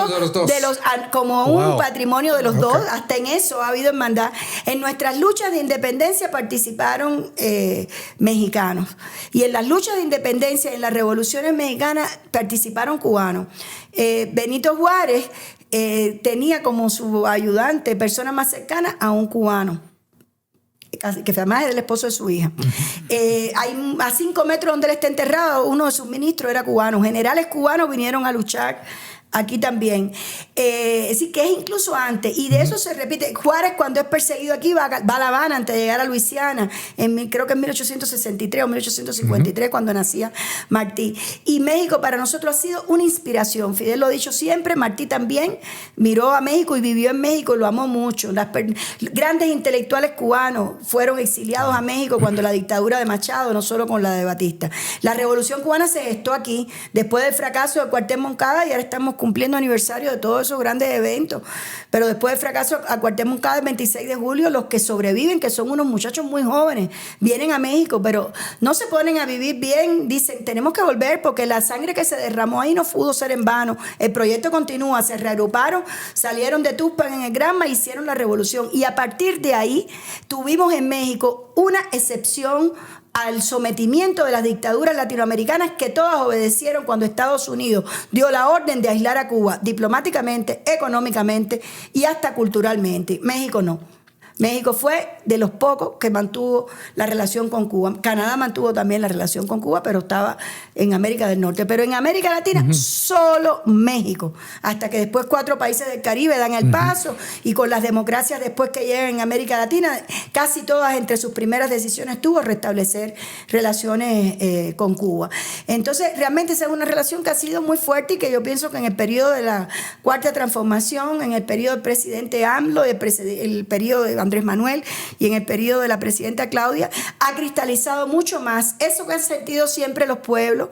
como un patrimonio de los dos. Hasta en eso ha habido hermandad. En nuestras luchas de independencia participaron mexicanos, y en las luchas de independencia, en las revoluciones mexicanas, participaron cubanos. Benito Juárez tenía como su ayudante, persona más cercana, a un cubano, que además era el esposo de su hija. A 5 metros donde él está enterrado, uno de sus ministros era cubano. Generales cubanos vinieron a luchar aquí también. Es decir, que es incluso antes. Y de eso se repite. Juárez, cuando es perseguido aquí, va a La Habana antes de llegar a Luisiana, creo que en 1863 o 1853, cuando nacía Martí. Y México para nosotros ha sido una inspiración. Fidel lo ha dicho siempre. Martí también miró a México y vivió en México y lo amó mucho. Grandes intelectuales cubanos fueron exiliados a México cuando la dictadura de Machado, no solo con la de Batista. La revolución cubana se gestó aquí después del fracaso del cuartel Moncada, y ahora estamos cumpliendo aniversario de todos esos grandes eventos. Pero después del fracaso a cuartel Moncada el 26 de julio, los que sobreviven, que son unos muchachos muy jóvenes, vienen a México, pero no se ponen a vivir bien. Dicen, tenemos que volver porque la sangre que se derramó ahí no pudo ser en vano. El proyecto continúa. Se reagruparon, salieron de Tuxpan en el Granma, hicieron la revolución, y a partir de ahí tuvimos en México una excepción al sometimiento de las dictaduras latinoamericanas, que todas obedecieron cuando Estados Unidos dio la orden de aislar a Cuba diplomáticamente, económicamente y hasta culturalmente. México no. México fue de los pocos que mantuvo la relación con Cuba. Canadá mantuvo también la relación con Cuba, pero estaba en América del Norte. Pero en América Latina, solo México. Hasta que después 4 países del Caribe dan el paso, y con las democracias después que llegan en América Latina, casi todas entre sus primeras decisiones tuvo restablecer relaciones con Cuba. Entonces, realmente esa es una relación que ha sido muy fuerte, y que yo pienso que en el periodo de la Cuarta Transformación, en el periodo del presidente AMLO, el periodo de Andrés Manuel y en el periodo de la presidenta Claudia, ha cristalizado mucho más eso que han sentido siempre los pueblos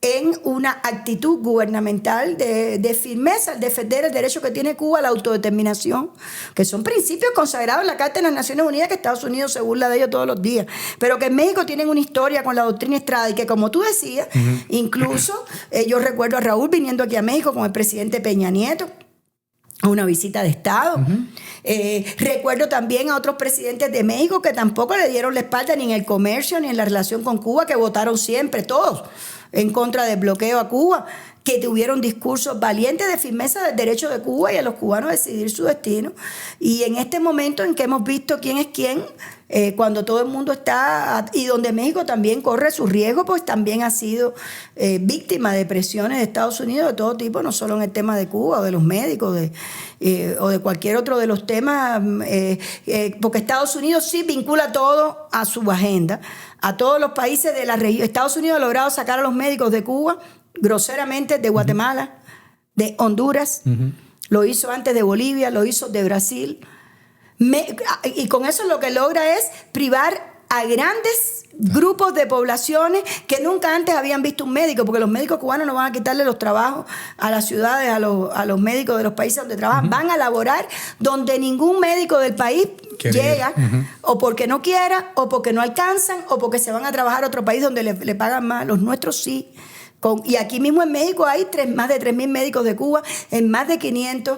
en una actitud gubernamental de firmeza al defender el derecho que tiene Cuba a la autodeterminación, que son principios consagrados en la Carta de las Naciones Unidas, que Estados Unidos se burla de ellos todos los días, pero que en México tienen una historia con la doctrina Estrada y que, como tú decías, incluso yo recuerdo a Raúl viniendo aquí a México con el presidente Peña Nieto a una visita de Estado. Recuerdo también a otros presidentes de México que tampoco le dieron la espalda ni en el comercio ni en la relación con Cuba, que votaron siempre todos en contra del bloqueo a Cuba, que tuvieron discursos valientes de firmeza del derecho de Cuba y a los cubanos a decidir su destino. Y en este momento en que hemos visto quién es quién, cuando todo el mundo está, y donde México también corre su riesgo, pues también ha sido víctima de presiones de Estados Unidos de todo tipo, no solo en el tema de Cuba o de los médicos o de cualquier otro de los temas, porque Estados Unidos sí vincula todo a su agenda, a todos los países de la región. Estados Unidos ha logrado sacar a los médicos de Cuba groseramente, de Guatemala, de Honduras, lo hizo antes de Bolivia, lo hizo de Brasil. Y con eso lo que logra es privar a grandes grupos de poblaciones que nunca antes habían visto un médico, porque los médicos cubanos no van a quitarle los trabajos a las ciudades, a los médicos de los países donde trabajan, van a laborar donde ningún médico del país llega, o porque no quiera, o porque no alcanzan, o porque se van a trabajar a otro país donde le pagan más. Los nuestros sí. Y aquí mismo en México hay más de 3.000 médicos de Cuba en más de 500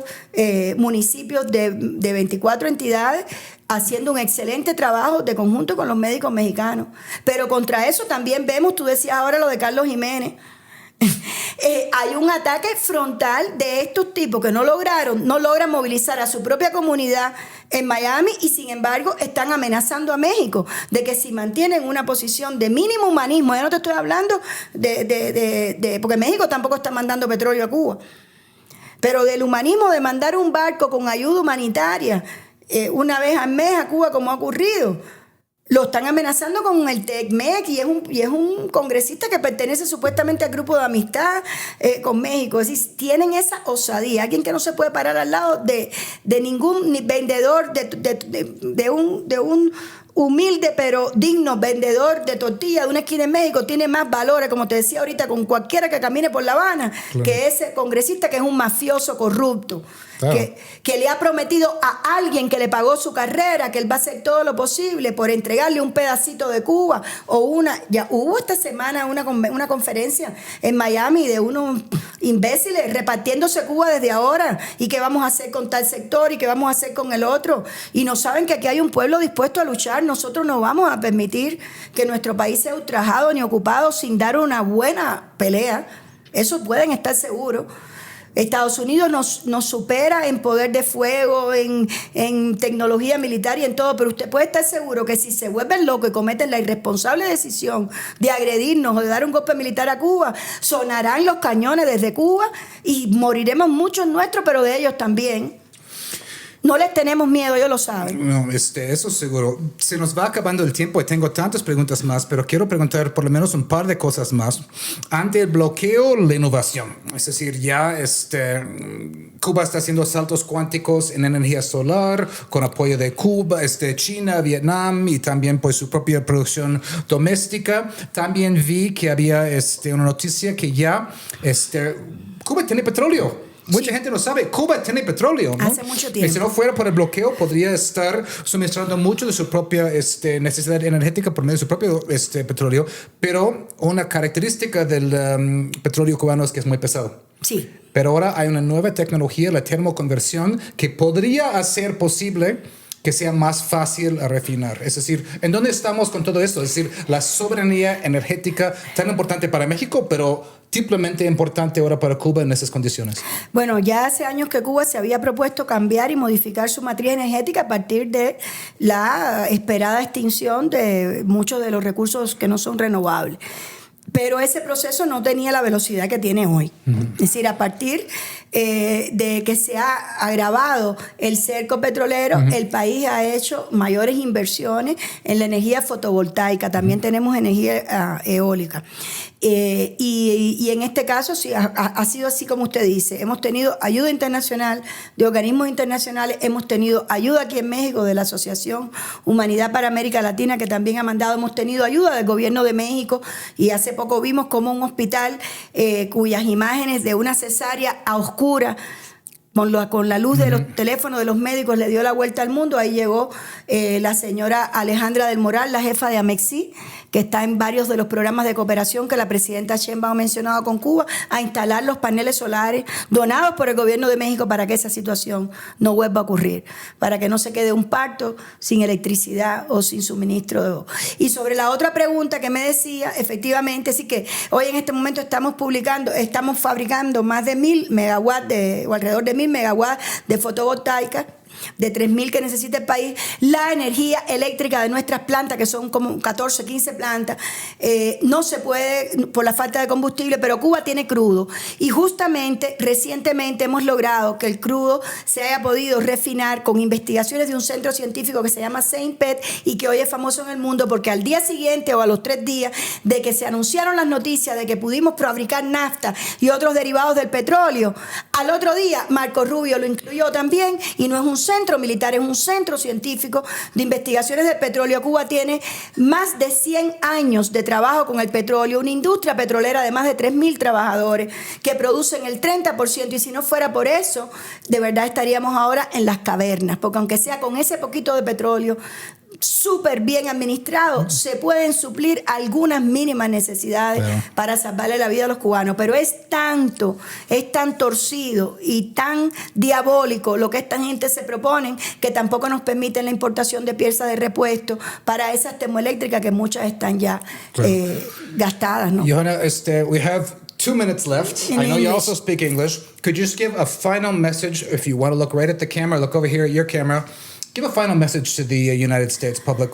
municipios de 24 entidades, haciendo un excelente trabajo de conjunto con los médicos mexicanos. Pero contra eso también vemos, tú decías ahora lo de Carlos Jiménez, hay un ataque frontal de estos tipos que no logran movilizar a su propia comunidad en Miami y sin embargo están amenazando a México de que si mantienen una posición de mínimo humanismo, ya no te estoy hablando porque México tampoco está mandando petróleo a Cuba, pero del humanismo de mandar un barco con ayuda humanitaria una vez al mes a Cuba, como ha ocurrido. Lo están amenazando con el TECMEC y es un congresista que pertenece supuestamente al grupo de amistad con México. Es decir, tienen esa osadía. Alguien que no se puede parar al lado de ningún vendedor de un humilde pero digno vendedor de tortilla de una esquina en México tiene más valores, como te decía ahorita, con cualquiera que camine por La Habana, claro, que ese congresista que es un mafioso corrupto. Claro. Que le ha prometido a alguien que le pagó su carrera que él va a hacer todo lo posible por entregarle un pedacito de Cuba ya hubo esta semana una conferencia en Miami de unos imbéciles repartiéndose Cuba desde ahora y qué vamos a hacer con tal sector y qué vamos a hacer con el otro, y no saben que aquí hay un pueblo dispuesto a luchar. Nosotros no vamos a permitir que nuestro país sea ultrajado ni ocupado sin dar una buena pelea. Eso pueden estar seguros. Estados Unidos nos supera en poder de fuego, en tecnología militar y en todo, pero usted puede estar seguro que si se vuelven locos y cometen la irresponsable decisión de agredirnos o de dar un golpe militar a Cuba, sonarán los cañones desde Cuba y moriremos muchos nuestros, pero de ellos también. No les tenemos miedo, ellos lo saben. No, eso seguro. Se nos va acabando el tiempo y tengo tantas preguntas más, pero quiero preguntar por lo menos un par de cosas más. Ante el bloqueo, la innovación. Es decir, ya Cuba está haciendo saltos cuánticos en energía solar con apoyo de Cuba, China, Vietnam y también pues su propia producción doméstica. También vi que había una noticia que ya Cuba tiene petróleo. Mucha gente no sabe, Cuba tiene petróleo, ¿no? Hace mucho tiempo. Y si no fuera por el bloqueo, podría estar suministrando mucho de su propia necesidad energética por medio de su propio petróleo. Pero una característica del petróleo cubano es que es muy pesado. Sí. Pero ahora hay una nueva tecnología, la termoconversión, que podría hacer posible que sea más fácil a refinar. Es decir, ¿en dónde estamos con todo esto? Es decir, la soberanía energética tan importante para México, pero triplemente importante ahora para Cuba en esas condiciones. Bueno, ya hace años que Cuba se había propuesto cambiar y modificar su matriz energética a partir de la esperada extinción de muchos de los recursos que no son renovables. Pero ese proceso no tenía la velocidad que tiene hoy. Es decir, a partir de que se ha agravado el cerco petrolero, el país ha hecho mayores inversiones en la energía fotovoltaica. También tenemos energía eólica. Y en este caso sí, ha sido así como usted dice. Hemos tenido ayuda internacional de organismos internacionales, hemos tenido ayuda aquí en México de la Asociación Humanidad para América Latina, que también ha mandado, hemos tenido ayuda del gobierno de México, y hace poco vimos como un hospital cuyas imágenes de una cesárea a oscura, con la luz de los teléfonos de los médicos, le dio la vuelta al mundo. Ahí llegó la señora Alejandra del Moral, la jefa de Amexí, que está en varios de los programas de cooperación que la presidenta Sheinbaum ha mencionado con Cuba, a instalar los paneles solares donados por el gobierno de México para que esa situación no vuelva a ocurrir, para que no se quede un parto sin electricidad o sin suministro. Y sobre la otra pregunta que me decía, efectivamente, sí que hoy en este momento estamos fabricando más de 1.000 megawatts, o alrededor de 1.000 megawatts de fotovoltaica, de 3.000 que necesita el país. La energía eléctrica de nuestras plantas, que son como 14, 15 plantas, no se puede por la falta de combustible, pero Cuba tiene crudo. Y justamente, recientemente hemos logrado que el crudo se haya podido refinar con investigaciones de un centro científico que se llama Saint Pet y que hoy es famoso en el mundo porque al día siguiente o a los 3 días de que se anunciaron las noticias de que pudimos fabricar nafta y otros derivados del petróleo, al otro día Marco Rubio lo incluyó también, y no es un centro militar, es un centro científico de investigaciones del petróleo. Cuba tiene más de 100 años de trabajo con el petróleo, una industria petrolera de más de 3.000 trabajadores que producen el 30%, y si no fuera por eso, de verdad estaríamos ahora en las cavernas, porque aunque sea con ese poquito de petróleo súper bien administrado, se pueden suplir algunas mínimas necesidades para salvarle la vida a los cubanos, pero es tan torcido y tan diabólico lo que esta gente se proponen, que tampoco nos permiten la importación de piezas de repuesto para esas termoeléctricas, que muchas están ya gastadas, ¿no? Johanna, we have 2 minutes left. I know you also speak English. Could you just give a final message, if you want to look right at the camera, look over here at your camera, give a final message to the United States public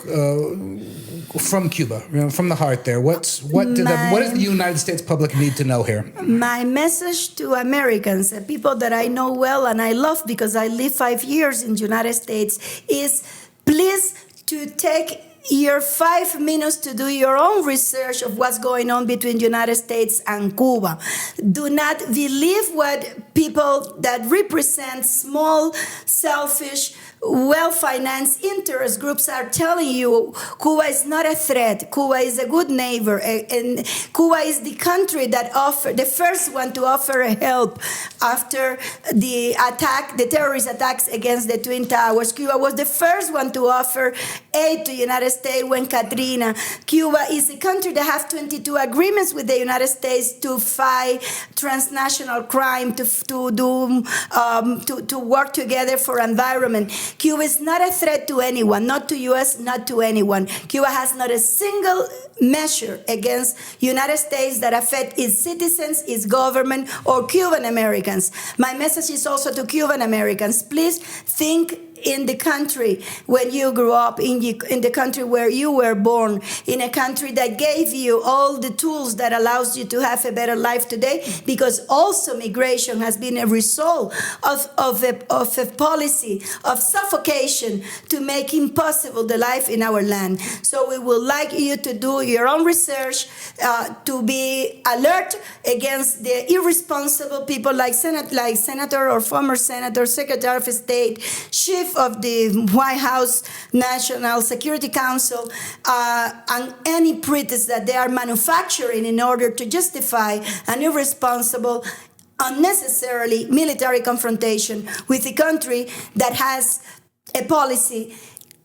from Cuba, from the heart there. What does the United States public need to know here? My message to Americans, people that I know well and I love because I lived 5 years in the United States, is please to take your 5 minutes to do your own research of what's going on between the United States and Cuba. Do not believe what people that represent small, selfish, well-financed interest groups are telling you. Cuba is not a threat. Cuba is a good neighbor, and Cuba is the country that the first one to offer help after the terrorist attacks against the Twin Towers. Cuba was the first one to offer aid to the United States when Katrina. Cuba is the country that has 22 agreements with the United States to fight transnational crime, to work together for environment. Cuba is not a threat to anyone, not to U.S., not to anyone. Cuba has not a single measure against United States that affect its citizens, its government, or Cuban Americans. My message is also to Cuban Americans. Please think in the country when you grew up, in the country where you were born, in a country that gave you all the tools that allows you to have a better life today, because also migration has been a result of a policy of suffocation to make impossible the life in our land. So we would like you to do your own research, to be alert against the irresponsible people like Senator or former Senator, Secretary of State, Chief of the White House National Security Council, and any pretext that they are manufacturing in order to justify an irresponsible, unnecessarily military confrontation with a country that has a policy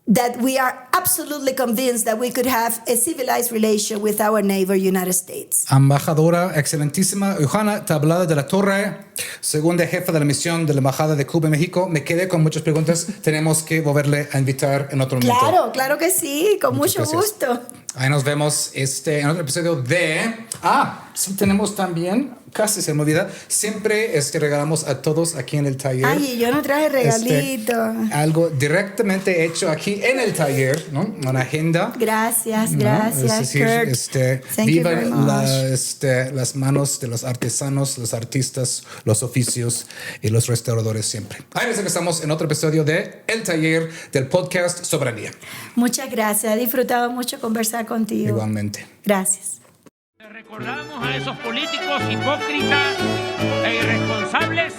that we are absolutely convinced that we could have a civilized relation with our neighbor, United States. Embajadora excelentísima Johanna Tablada de la Torre, segunda jefa de la misión de la Embajada de Cuba en México. Me quedé con muchas preguntas. Tenemos que volverle a invitar en otro momento. Claro que sí, con mucho gusto. Ahí nos vemos en otro episodio de... sí tenemos también, casi se me olvida, siempre regalamos a todos aquí en el taller. Ay, yo no traje regalito. Algo directamente hecho aquí en el taller, ¿no? Una agenda. Gracias, es decir, Kurt. vivan las manos de los artesanos, los artistas, los oficios y los restauradores siempre. Ahí estamos en otro episodio de El Taller del podcast Soberanía. Muchas gracias, he disfrutado mucho conversar contigo. Igualmente. Gracias. Recordamos a esos políticos hipócritas e irresponsables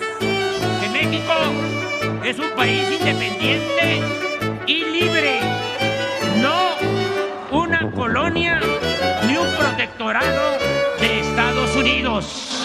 que México es un país independiente y libre, no una colonia ni un protectorado Dios.